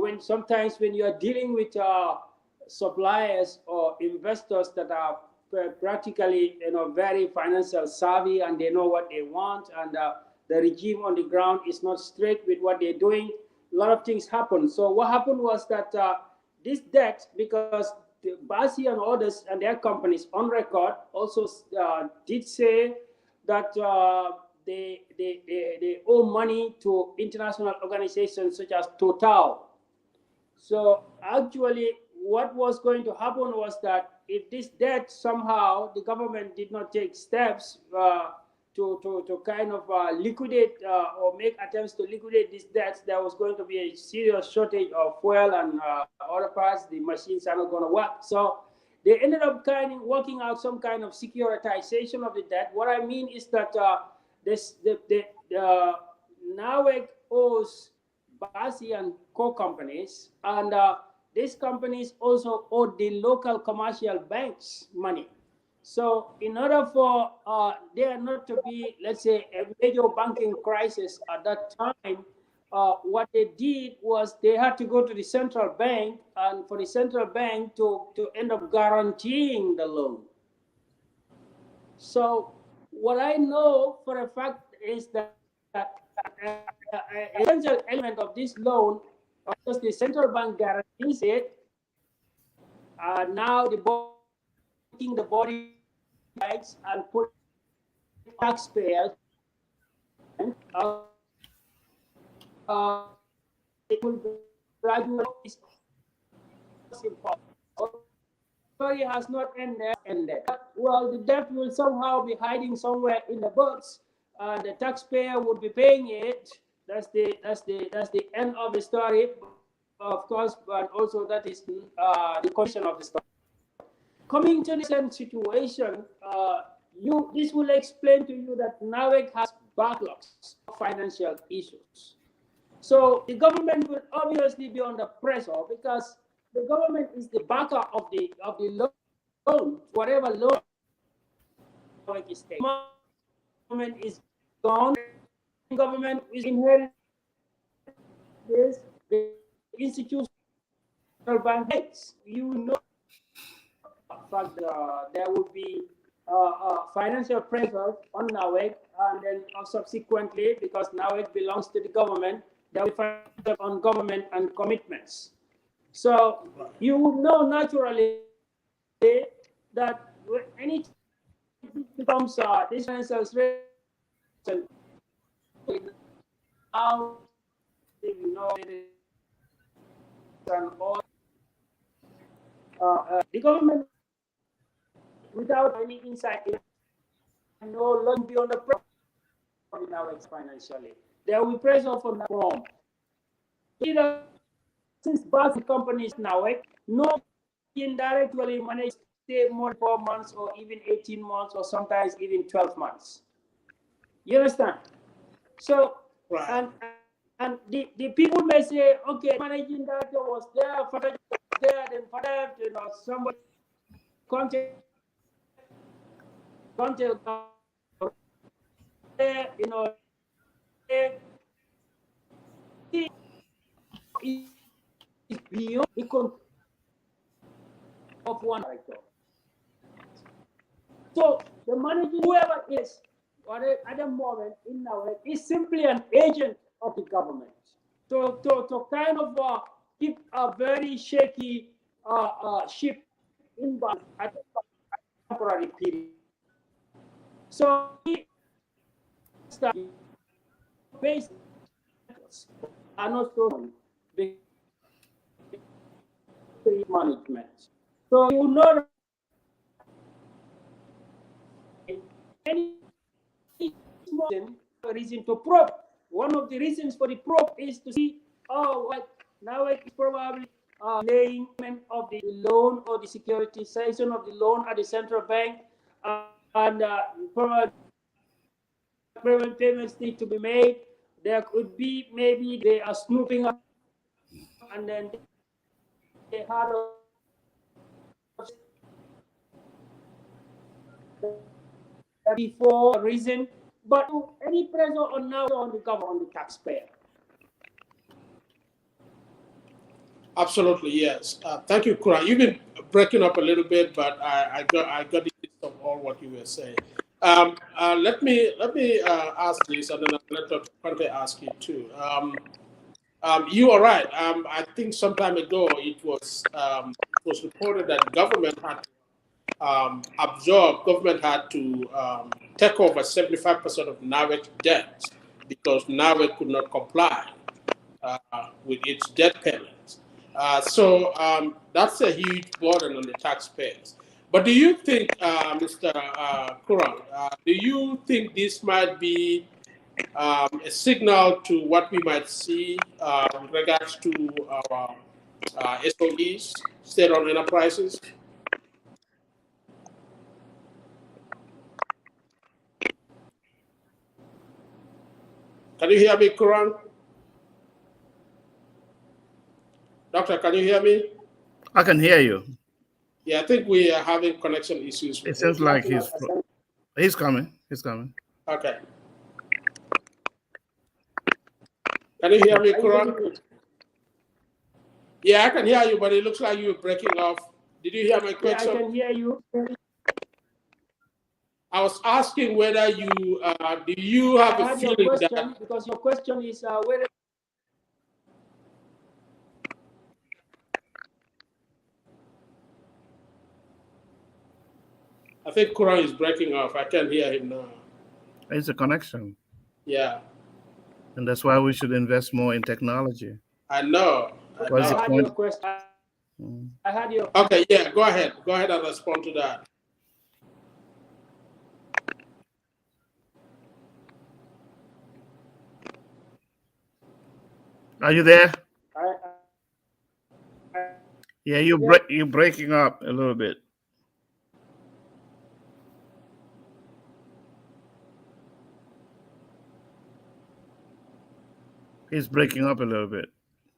when sometimes when you are dealing with suppliers or investors that are practically very financial savvy, and they know what they want, and the regime on the ground is not straight with what they're doing, a lot of things happen. So what happened was that this debt, because Basi and others and their companies on record also did say that they owe money to international organizations such as Total. So actually, what was going to happen was that if this debt somehow the government did not take steps to kind of liquidate or make attempts to liquidate these debts, there was going to be a serious shortage of fuel and other parts. The machines are not going to work. So they ended up kind of working out some kind of securitization of the debt. What I mean is that NAWEC owes Basi and co-companies, and these companies also owe the local commercial banks money. So in order for there not to be, let's say, a major banking crisis at that time, what they did was they had to go to the central bank, and for the central bank to end up guaranteeing the loan. So what I know for a fact is that an essential element of this loan, of course, the central bank guarantees it. Now the body rights and put taxpayers, it will gradually story has not ended. Well, the debt will somehow be hiding somewhere in the books. The taxpayer would be paying it. That's the end of the story, of course. But also that is the condition of the story. Coming to the same situation, this will explain to you that NAWEC has backlogs of financial issues. So the government will obviously be under pressure, because the government is the backer of the loan, whatever loan NAWEC is taking. Government is gone. Government is inheriting this. The institutional banks, fact, there would be financial pressure on NAWEC, and then subsequently, because NAWEC belongs to the government, there will be pressure on government and commitments. So you would know naturally that any becomes this financial situation, how and all the government, without any insight, no longer be on the pressure financially. There will be pressure from that form. Either since Basi companies NAWEC, no indirectly manage to stay more than 4 months, or even 18 months, or sometimes even 12 months. You understand? So, and the people may say, okay, managing director was there, father was there, then father, somebody Conteh, is beyond the control of one director. So the managing, whoever is, at the moment in NAWEC, is simply an agent of the government. To kind of keep a very shaky ship in balance at a temporary period. So we basic are not so management. So you know any reason to probe. One of the reasons for the probe is to see, oh, what now it is probably laying of the loan or the securitization of the loan at the central bank, and probably payments need to be made. There could be maybe they are snooping up, and then they had before a reason, but any pressure on now on the government, on the taxpayer. Absolutely, yes. Thank you, Kura. You've been breaking up a little bit, but I got the gist of all what you were saying. Let me ask this, and then I'll let Dr. Conteh ask you too. You are right. I think some time ago it was reported that government had government had to take over 75% of NAWEC debt because NAWEC could not comply with its debt payments. So that's a huge burden on the taxpayers. But do you think, Mr. Kuran, do you think this might be a signal to what we might see with regards to our SOEs, state-owned enterprises? Can you hear me, Kuran? Doctor, can you hear me? I can hear you. Yeah, I think we are having connection issues. It seems like he's coming. He's coming. Okay. Can you hear me, Kuran? Yeah, I can hear you, but it looks like you're breaking off. Did you hear my question? Yeah, I can hear you. I was asking whether you do you have a feeling that because your question is whether. I think Kuran is breaking off. I can't hear him now. It's a connection. Yeah. And that's why we should invest more in technology. I know. What's the point? Your question. I had your. Okay, yeah, go ahead. Go ahead and respond to that. Are you there? Yeah, you're breaking up a little bit. He's breaking up a little bit.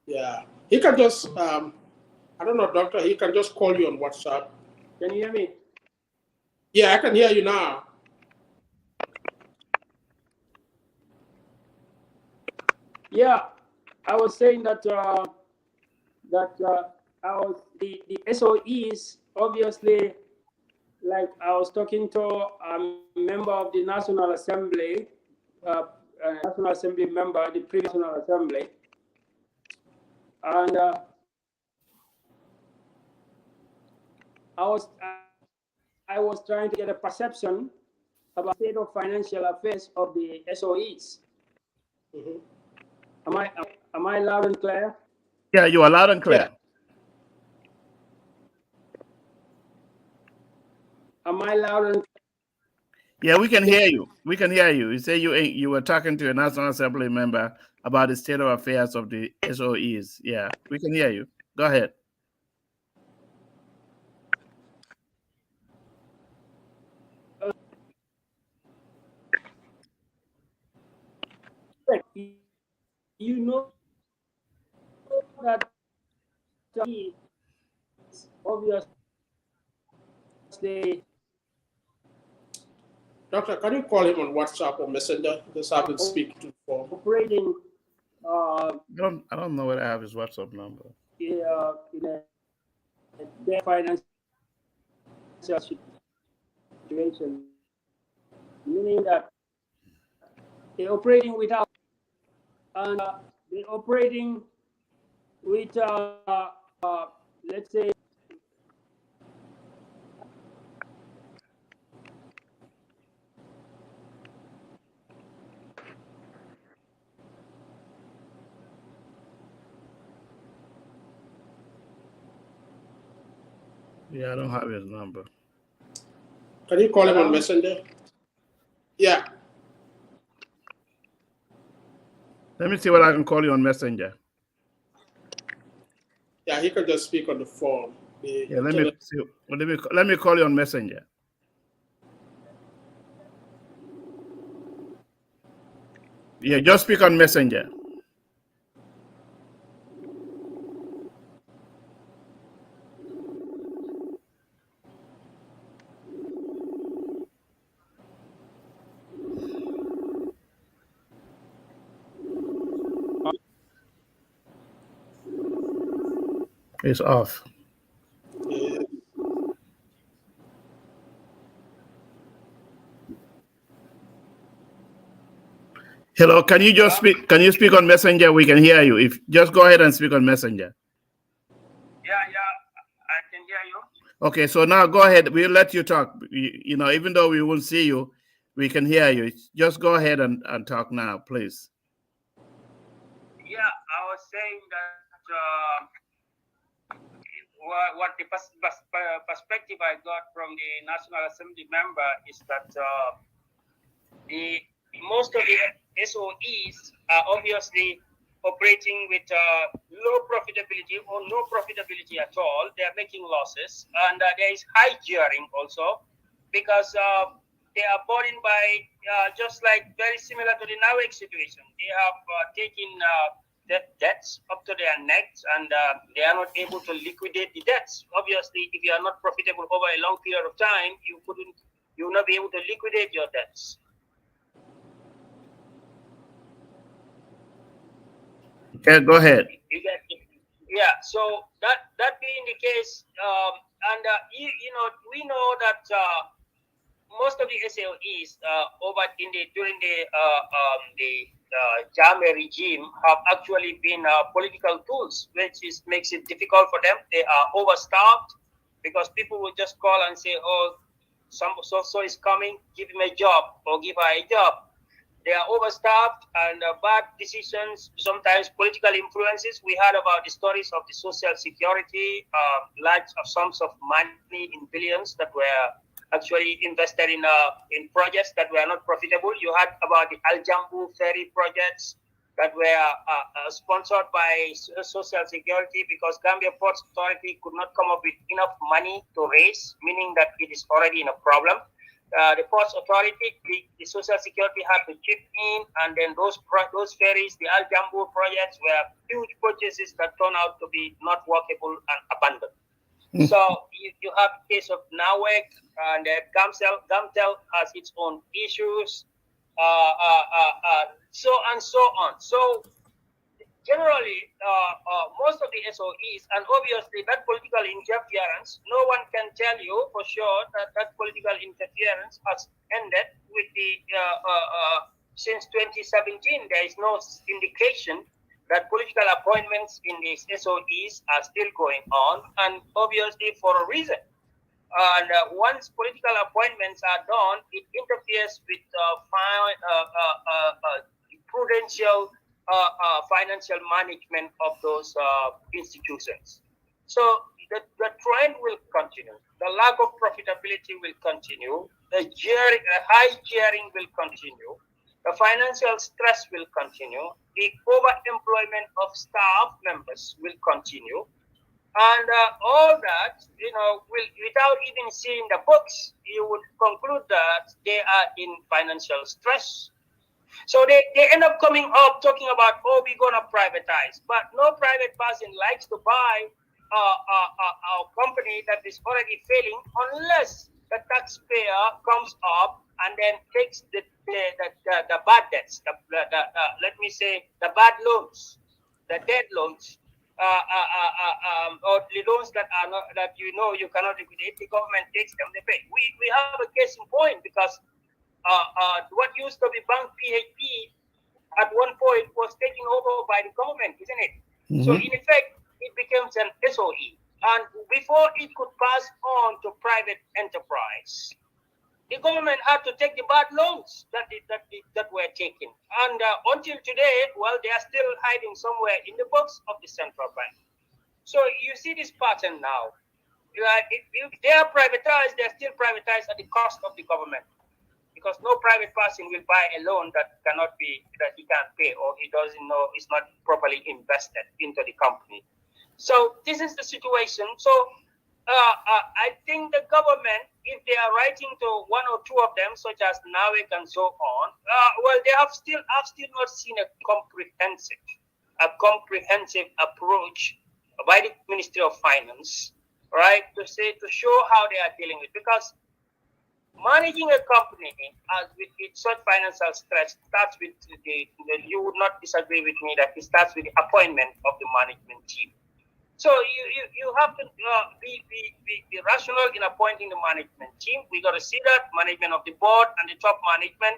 Yeah, he can just I don't know, doctor. He can just call you on WhatsApp. Can you hear me? Yeah, I can hear you now. Yeah, I was saying that the SOEs obviously, like I was talking to a member of the National Assembly, member, the previous National Assembly, and I was trying to get a perception about the state of financial affairs of the SOEs. Mm-hmm. Am I loud and clear? Yeah, you are loud and clear. Yeah. Am I loud and clear? Yeah, we can hear you. We can hear you. You say you were talking to a National Assembly member about the state of affairs of the SOEs. Yeah, we can hear you. Go ahead. You know that obviously. Doctor, can you call him on WhatsApp or Messenger? Because I've been speaking to for operating. I don't know whether I have his WhatsApp number. Yeah, their financial situation, meaning that they're operating without and they're operating with, let's say, Yeah, I don't have his number. Can you call him on hello? Messenger? Yeah. Let me see what I can call you on Messenger. Yeah, he can just speak on the phone. The Yeah, let me internet. see. Let me call you on Messenger. Yeah, just speak on Messenger. It's off. uh, Hello, can you just Hello? speak? Can you speak on Messenger? We can hear you. If just go ahead and speak on Messenger. Yeah, I can hear you. Okay, so now go ahead. We'll let you talk. You know, even though we won't see you, we can hear you. Just go ahead and talk now, please. Yeah, I was saying that what the perspective I got from the National Assembly member is that the most of the SOEs are obviously operating with low profitability or no profitability at all. They are making losses, and there is high gearing also because they are burdened by just like very similar to the NAWEC situation. They have taken debts up to their necks, and they are not able to liquidate the debts. Obviously, if you are not profitable over a long period of time, you will not be able to liquidate your debts. Okay, go ahead. Yeah, so that being the case, and we know that most of the SLEs over in during the Jame regime have actually been political tools, which makes it difficult for them. They are overstaffed because people will just call and say, "Oh, some so is coming, give him a job or give her a job." They are overstaffed and bad decisions, sometimes political influences. We heard about the stories of the Social Security, large sums of money in billions that were actually invested in projects that were not profitable. You heard about the Al Jambu ferry projects that were sponsored by Social Security because Gambia Ports Authority could not come up with enough money to raise, meaning that it is already in a problem. The Ports Authority, the Social Security had to chip in, and then those ferries, the Al Jambu projects, were huge purchases that turned out to be not workable and abandoned. So you have the case of NAWEC, and Gamtel has its own issues, so and so on. So generally, most of the SOEs, and obviously that political interference, no one can tell you for sure that that political interference has ended with the since 2017. There is no indication that political appointments in these SOEs are still going on, and obviously for a reason. And once political appointments are done, it interferes with prudential financial management of those institutions. So the trend will continue. The lack of profitability will continue. The high gearing will continue. The financial stress will continue. The overemployment of staff members will continue. And all that, will, without even seeing the books, you would conclude that they are in financial stress. So they end up coming up talking about, oh, we're going to privatize. But no private person likes to buy a company that is already failing unless the taxpayer comes up and then takes the bad debts, let me say, the bad loans, the dead loans, or the loans that are not, that you cannot liquidate. The government takes them, they pay. We have a case in point because what used to be Bank PHP at one point was taken over by the government, isn't it? So Mm-hmm. in effect, it becomes an SOE. And before it could pass on to private enterprise, the government had to take the bad loans that were taken. And until today, well, they are still hiding somewhere in the books of the central bank. So you see this pattern now. If they are privatized, they're still privatized at the cost of the government, because no private person will buy a loan that he can't pay, or he doesn't know is not properly invested into the company. So this is the situation. So I think the government, if they are writing to one or two of them, such as NAWEC and so on, well, I've still not seen a comprehensive approach by the Ministry of Finance, right, to show how they are dealing with, because managing a company with such financial stress starts with you would not disagree with me that it starts with the appointment of the management team. So you have to be rational in appointing the management team. We got to see that management of the board and the top management,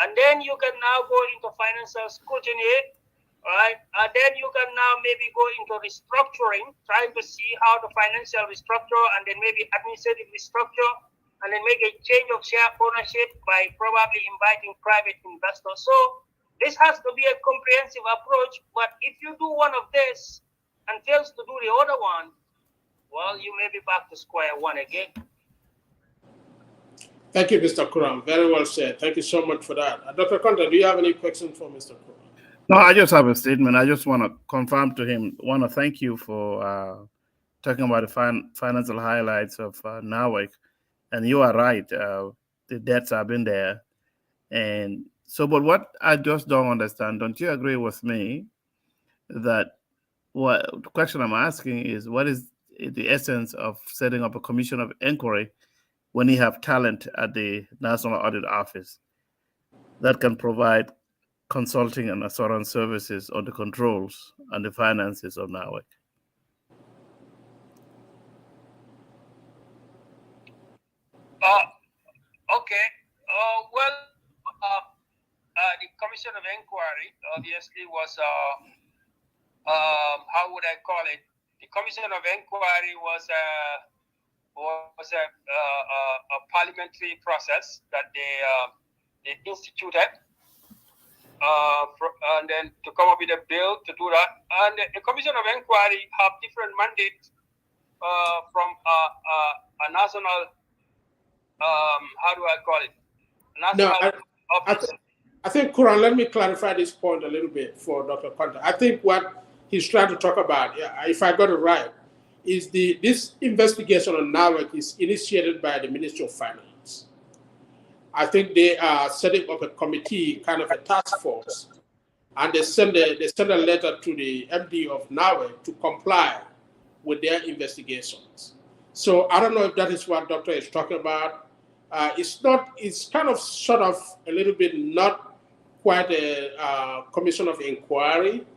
and then you can now go into financial scrutiny, right? And then you can now maybe go into restructuring, trying to see how the financial restructure, and then maybe administrative restructure, and then make a change of share ownership by probably inviting private investors. So this has to be a comprehensive approach. But if you do one of this and fails to do the other one, well, you may be back to square one again. Thank you, Mr. Kuram. Very well said. Thank you so much for that. Dr. Conteh, do you have any questions for Mr. Kuram? No, I just have a statement. I just want to confirm to him, want to thank you for talking about the financial highlights of NAWEC. And you are right, the debts have been there. And so, but what I just don't understand, don't you agree with me that the question I'm asking is, what is the essence of setting up a commission of inquiry when you have talent at the National Audit Office that can provide consulting and assurance services on the controls and the finances of NAWEC? Okay. Well, the Commission of Inquiry obviously was, how would I call it? The Commission of Inquiry was a parliamentary process that they instituted, and then to come up with a bill to do that. And the Commission of Inquiry have different mandates from a national, how do I call it? I think, Kuran, let me clarify this point a little bit for Dr. Conteh. I think what he's trying to talk about, if I got it right, is this investigation on NAWEC is initiated by the Ministry of Finance. I think they are setting up a committee, kind of a task force, and they send a letter to the MD of NAWEC to comply with their investigations. So I don't know if that is what Doctor is talking about. It's kind of sort of a little bit not quite a commission of inquiry,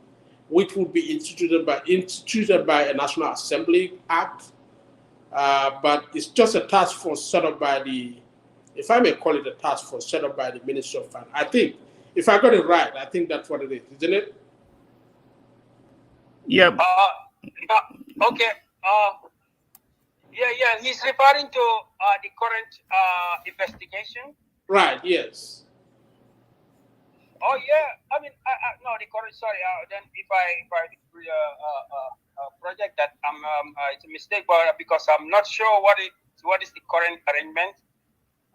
which would be instituted by a National Assembly Act. But it's just a task force set up by if I may call it a task force set up by the Ministry of Finance. I think, if I got it right, I think that's what it is, isn't it? Yep. Okay. Yeah. He's referring to the current investigation. Right. Yes. Oh yeah. I mean, no, the current. Sorry. Then if I project that, it's a mistake, but because I'm not sure what is the current arrangement.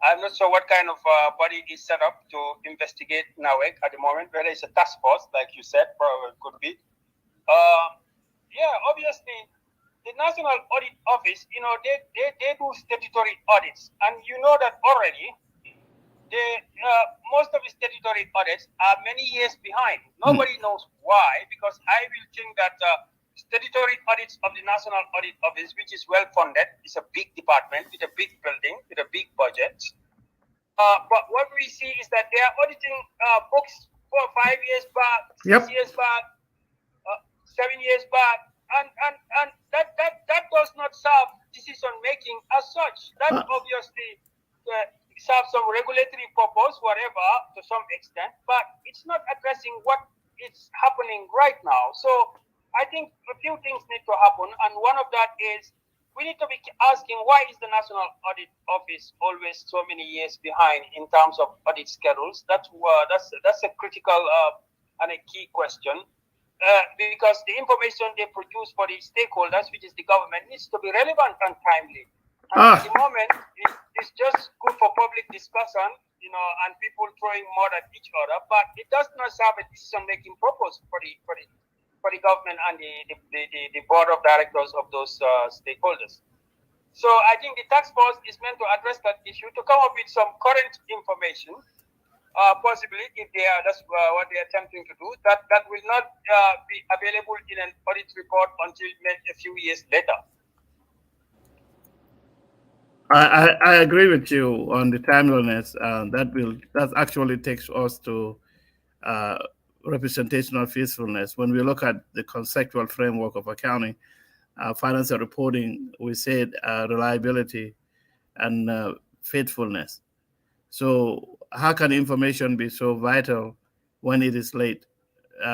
I'm not sure what kind of body is set up to investigate NAWEC at the moment. Whether it's a task force, like you said, probably could be. Yeah, obviously, the National Audit Office, they do statutory audits, and you know that already. Most of the statutory audits are many years behind. Nobody knows why, because I will think that statutory audits of the National Audit Office, which is well funded, is a big department with a big building, with a big budget. But what we see is that they are auditing books 4 or 5 years back, 6 years back, 7 years back, and that does not serve decision making as such. That obviously serve some regulatory purpose, whatever, to some extent, but it's not addressing what is happening right now. So I think a few things need to happen, and one of that is we need to be asking, why is the National Audit Office always so many years behind in terms of audit schedules? That's a critical and a key question. Because the information they produce for the stakeholders, which is the government, needs to be relevant and timely. And at the moment, it's just good for public discussion, and people throwing mud at each other, but it does not serve a decision-making purpose for the government and the board of directors of those stakeholders. So I think the task force is meant to address that issue, to come up with some current information, possibly, if that's what they are attempting to do, that will not be available in an audit report until a few years later. I agree with you on the timeliness. That actually takes us to representational faithfulness. When we look at the conceptual framework of accounting, financial reporting, we said reliability and faithfulness. So how can information be so vital when it is late?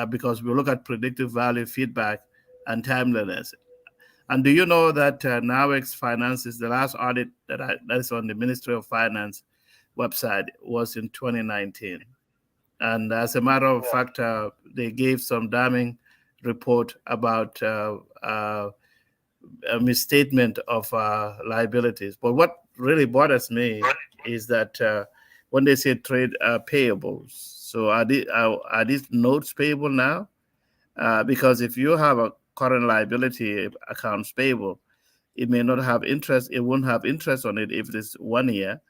Because we look at predictive value, feedback, and timeliness. And do you know that NAWEC's finances, the last audit that is on the Ministry of Finance website, was in 2019? And as a matter of fact, they gave some damning report about a misstatement of liabilities. But what really bothers me is that when they say trade payables, so are these notes payable now? Because if you have a current liability accounts payable, it may not have interest. It won't have interest on it if it is 1 year.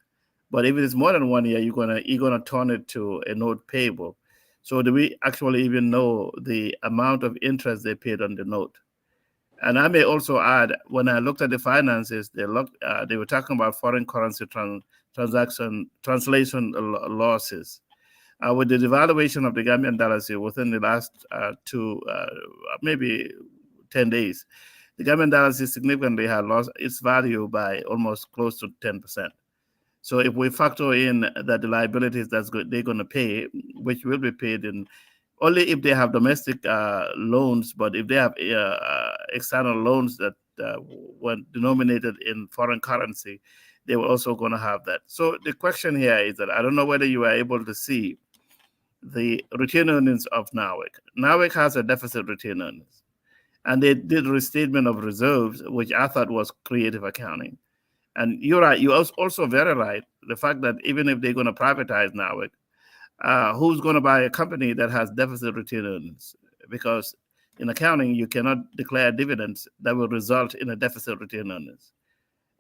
But if it is more than 1 year, you're gonna turn it to a note payable. So do we actually even know the amount of interest they paid on the note? And I may also add, when I looked at the finances, they were talking about foreign currency translation losses. With the devaluation of the Gambian dollar within the last maybe 10 days, the Gambian dollar significantly had lost its value by almost close to 10%. So if we factor in that the liabilities they're going to pay, which will be paid in only if they have domestic loans, but if they have external loans that were denominated in foreign currency, they were also going to have that. So the question here is that I don't know whether you are able to see the retained earnings of NAWEC. NAWEC has a deficit retained earnings, and they did restatement of reserves, which I thought was creative accounting. And you're right. You're also very right. The fact that even if they're going to privatize NAWEC, who's going to buy a company that has deficit retained earnings? Because in accounting, you cannot declare dividends that will result in a deficit retained earnings.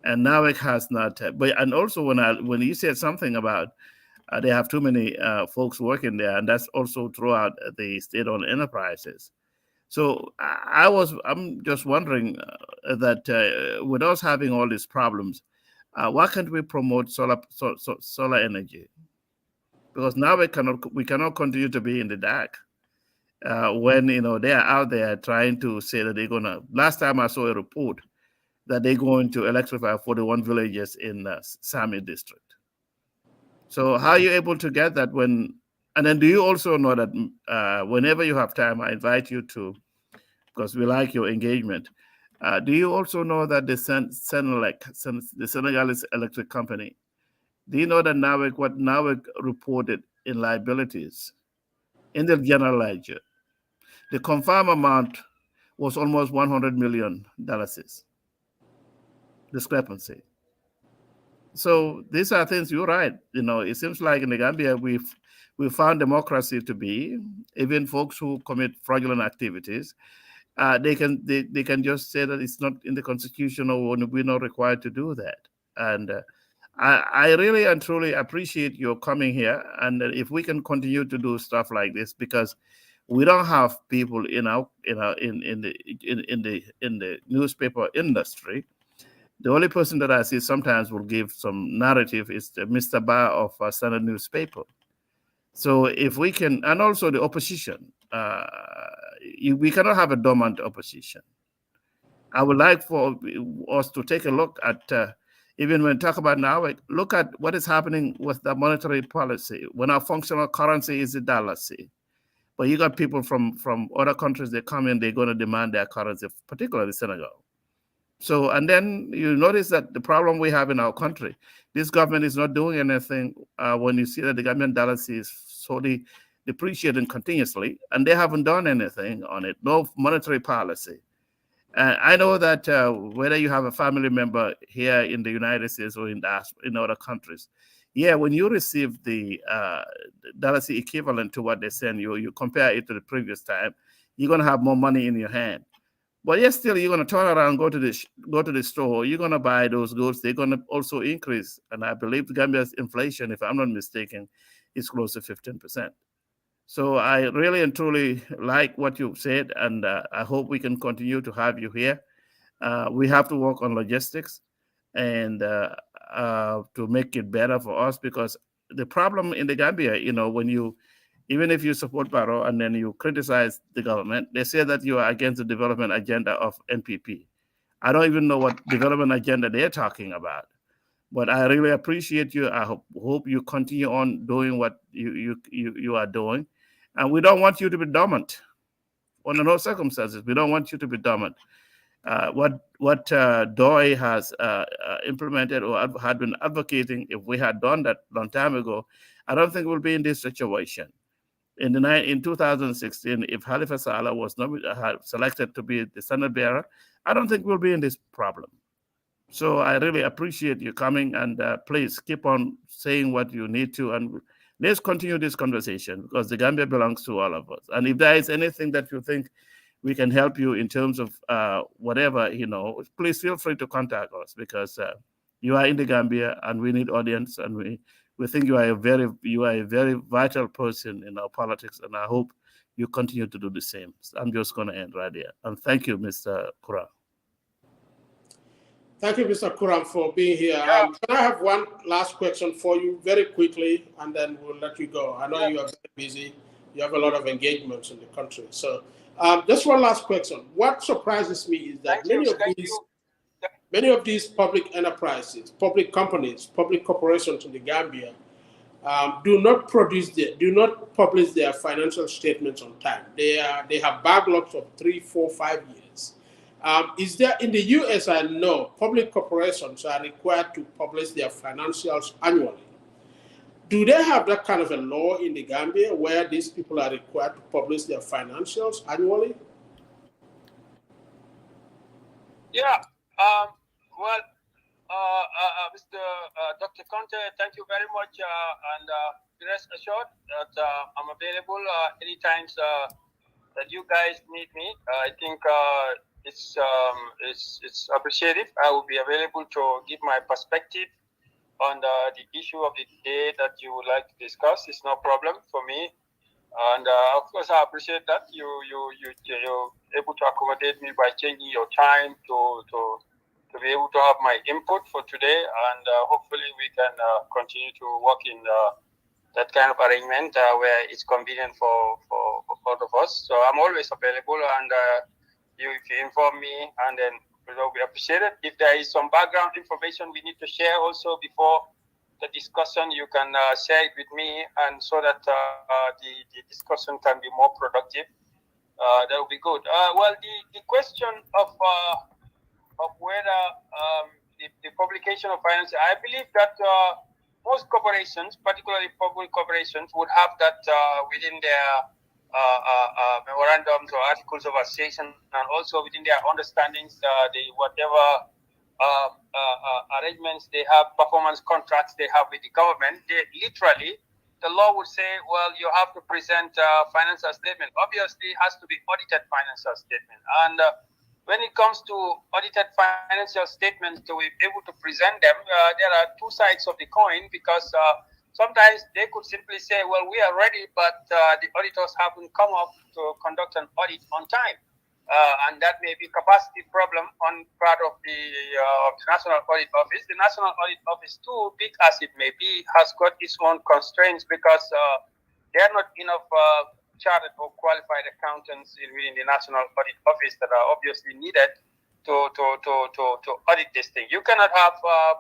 And NAWEC has not. And also when you said something about they have too many folks working there, and that's also throughout the state-owned enterprises. So I'm just wondering that with us having all these problems, why can't we promote solar energy? Because now we cannot continue to be in the dark when they are out there trying to say that they're gonna. Last time I saw a report that they're going to electrify 41 villages in Sami district. So how are you able to get that when? And then do you also know that whenever you have time, I invite you to, because we like your engagement. Do you also know that the Senelec, the Senegalese electric company, do you know that what NAWEC reported in liabilities in the general ledger, the confirmed amount was almost $100 million discrepancy. So these are things, you're right. It seems like in the Gambia we found democracy to be, even folks who commit fraudulent activities, they can just say that it's not in the constitution or we're not required to do that. And I really and truly appreciate your coming here. And if we can continue to do stuff like this, because we don't have people in the newspaper industry. The only person that I see sometimes will give some narrative is Mr. Barr of Standard Newspaper. So if we can, and also the opposition, we cannot have a dormant opposition. I would like for us to take a look at even when we talk about NAWEC, look at what is happening with the monetary policy. When our functional currency is the dollar, see. But you got people from other countries, they come in, they're going to demand their currency, particularly Senegal. So, and then you notice that the problem we have in our country, this government is not doing anything when you see that the Gambian dollar is slowly depreciating continuously, and they haven't done anything on it, no monetary policy. I know that whether you have a family member here in the United States or in other countries, yeah, when you receive the dollar equivalent to what they send you, you compare it to the previous time, you're going to have more money in your hand. But yes, still you're going to turn around, go to the store, you're going to buy those goods. They're going to also increase, and I believe Gambia's inflation, if I'm not mistaken, is close to 15%. So I really and truly like what you've said, and I hope we can continue to have you here. We have to work on logistics and to make it better for us, because the problem in the Gambia, even if you support Barrow and then you criticize the government, they say that you are against the development agenda of NPP. I don't even know what development agenda they're talking about. But I really appreciate you. I hope you continue on doing what you are doing. And we don't want you to be dormant under no circumstances. We don't want you to be dormant. What DOI has implemented or had been advocating, if we had done that long time ago, I don't think we'll be in this situation. In 2016, if Halifa Saleh was not selected to be the standard bearer, I don't think we'll be in this problem. So I really appreciate you coming, and please keep on saying what you need to, and let's continue this conversation, because the Gambia belongs to all of us. And if there is anything that you think we can help you in terms of whatever, please feel free to contact us, because you are in the Gambia and we need audience, and we think you are a very vital person in our politics, and I hope you continue to do the same. So I'm just going to end right here. And thank you, Mr. Kura. Thank you, Mr. Kuram, for being here. Can I have one last question for you very quickly, and then we'll let you go? I know you are very busy. You have a lot of engagements in the country. So just one last question. What surprises me is that many of these public enterprises, public companies, public corporations in the Gambia do not publish their financial statements on time. They have backlogs of 3, 4, 5 years. Is there in the US? I know public corporations are required to publish their financials annually. Do they have that kind of a law in the Gambia where these people are required to publish their financials annually? Yeah. Well, Mr. Dr. Conteh, thank you very much, and rest assured that I'm available anytime that you guys need me. I think it's appreciative. I will be available to give my perspective on the issue of the day that you would like to discuss. It's no problem for me, and of course I appreciate that you're able to accommodate me by changing your time to be able to have my input for today, and hopefully we can continue to work in that kind of arrangement where it's convenient for both of us. So I'm always available, and if you inform me, and then we appreciate it. If there is some background information we need to share also before the discussion, you can share it with me, and so that the discussion can be more productive. That would be good. Well, the question of whether the publication of finance, I believe that most corporations, particularly public corporations, would have that within their memorandums or articles of association, and also within their understandings, whatever arrangements they have, performance contracts they have with the government. They literally, the law would say, well, you have to present financial statement. Obviously, it has to be audited financial statement. And when it comes to audited financial statements, to be able to present them, there are two sides of the coin, because sometimes they could simply say, well, we are ready, but the auditors haven't come up to conduct an audit on time. And that may be capacity problem on part of the National Audit Office. The National Audit Office, too big as it may be, has got its own constraints, because there are not enough chartered or qualified accountants within the National Audit Office that are obviously needed to audit this thing. You cannot have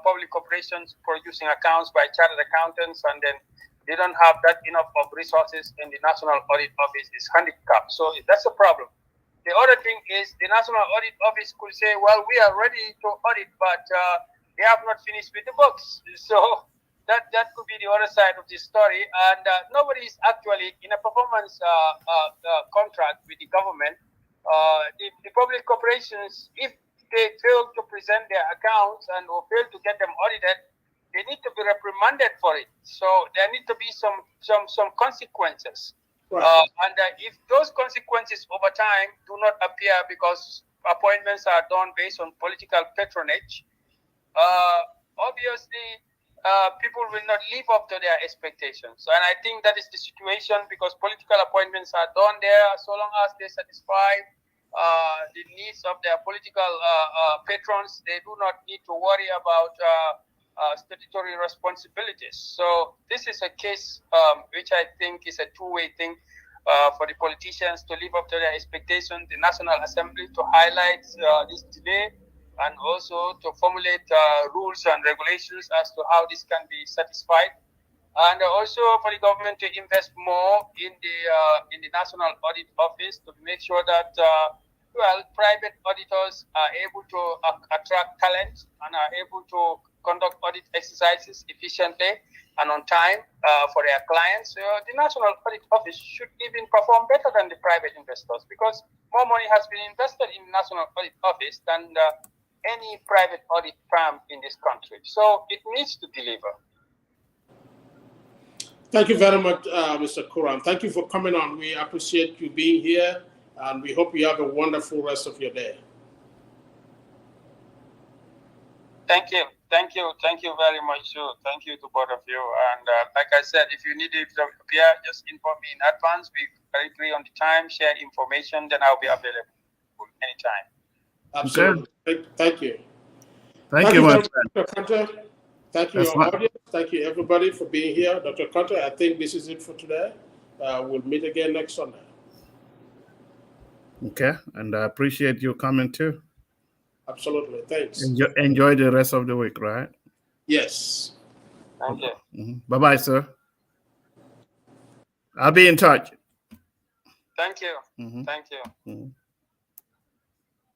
public corporations producing accounts by chartered accountants, and then they don't have that enough of resources in the National Audit Office is handicapped. So that's a problem. The other thing is the National Audit Office could say, well, we are ready to audit, but they have not finished with the books. So that could be the other side of the story. And nobody is actually in a performance contract with the government. The public corporations, if they fail to present their accounts and or fail to get them audited, they need to be reprimanded for it. So there need to be some consequences. Right. And if those consequences over time do not appear because appointments are done based on political patronage, obviously people will not live up to their expectations. And I think that is the situation because political appointments are done there so long as they satisfy the needs of their political patrons. They do not need to worry about statutory responsibilities. So this is a case which I think is a two-way thing for the politicians to live up to their expectations, the National Assembly to highlight this delay, and also to formulate rules and regulations as to how this can be satisfied, and also for the government to invest more in the National Audit Office to make sure that private auditors are able to attract talent and are able to conduct audit exercises efficiently and on time for their clients. The National Audit Office should even perform better than the private investors because more money has been invested in the National Audit Office than any private audit firm in this country. So it needs to deliver. Thank you very much, Mr. Kuram. Thank you for coming on. We appreciate you being here, and we hope you have a wonderful rest of your day. Thank you. Thank you. Thank you very much, too. Thank you to both of you. And like I said, if you need it to appear, just inform me in advance. We agree on the time, share information, then I'll be available anytime. Absolutely. Okay. Thank you. Thank you, my friend. Dr. Conteh. Thank you, audience. Thank you, everybody, for being here. Dr. Conteh, I think this is it for today. We'll meet again next Sunday. Okay, and I appreciate you coming too. Absolutely. Thanks. Enjoy the rest of the week, right? Yes. Thank you. Mm-hmm. Bye-bye, sir. I'll be in touch. Thank you. Mm-hmm. Thank you. Mm-hmm.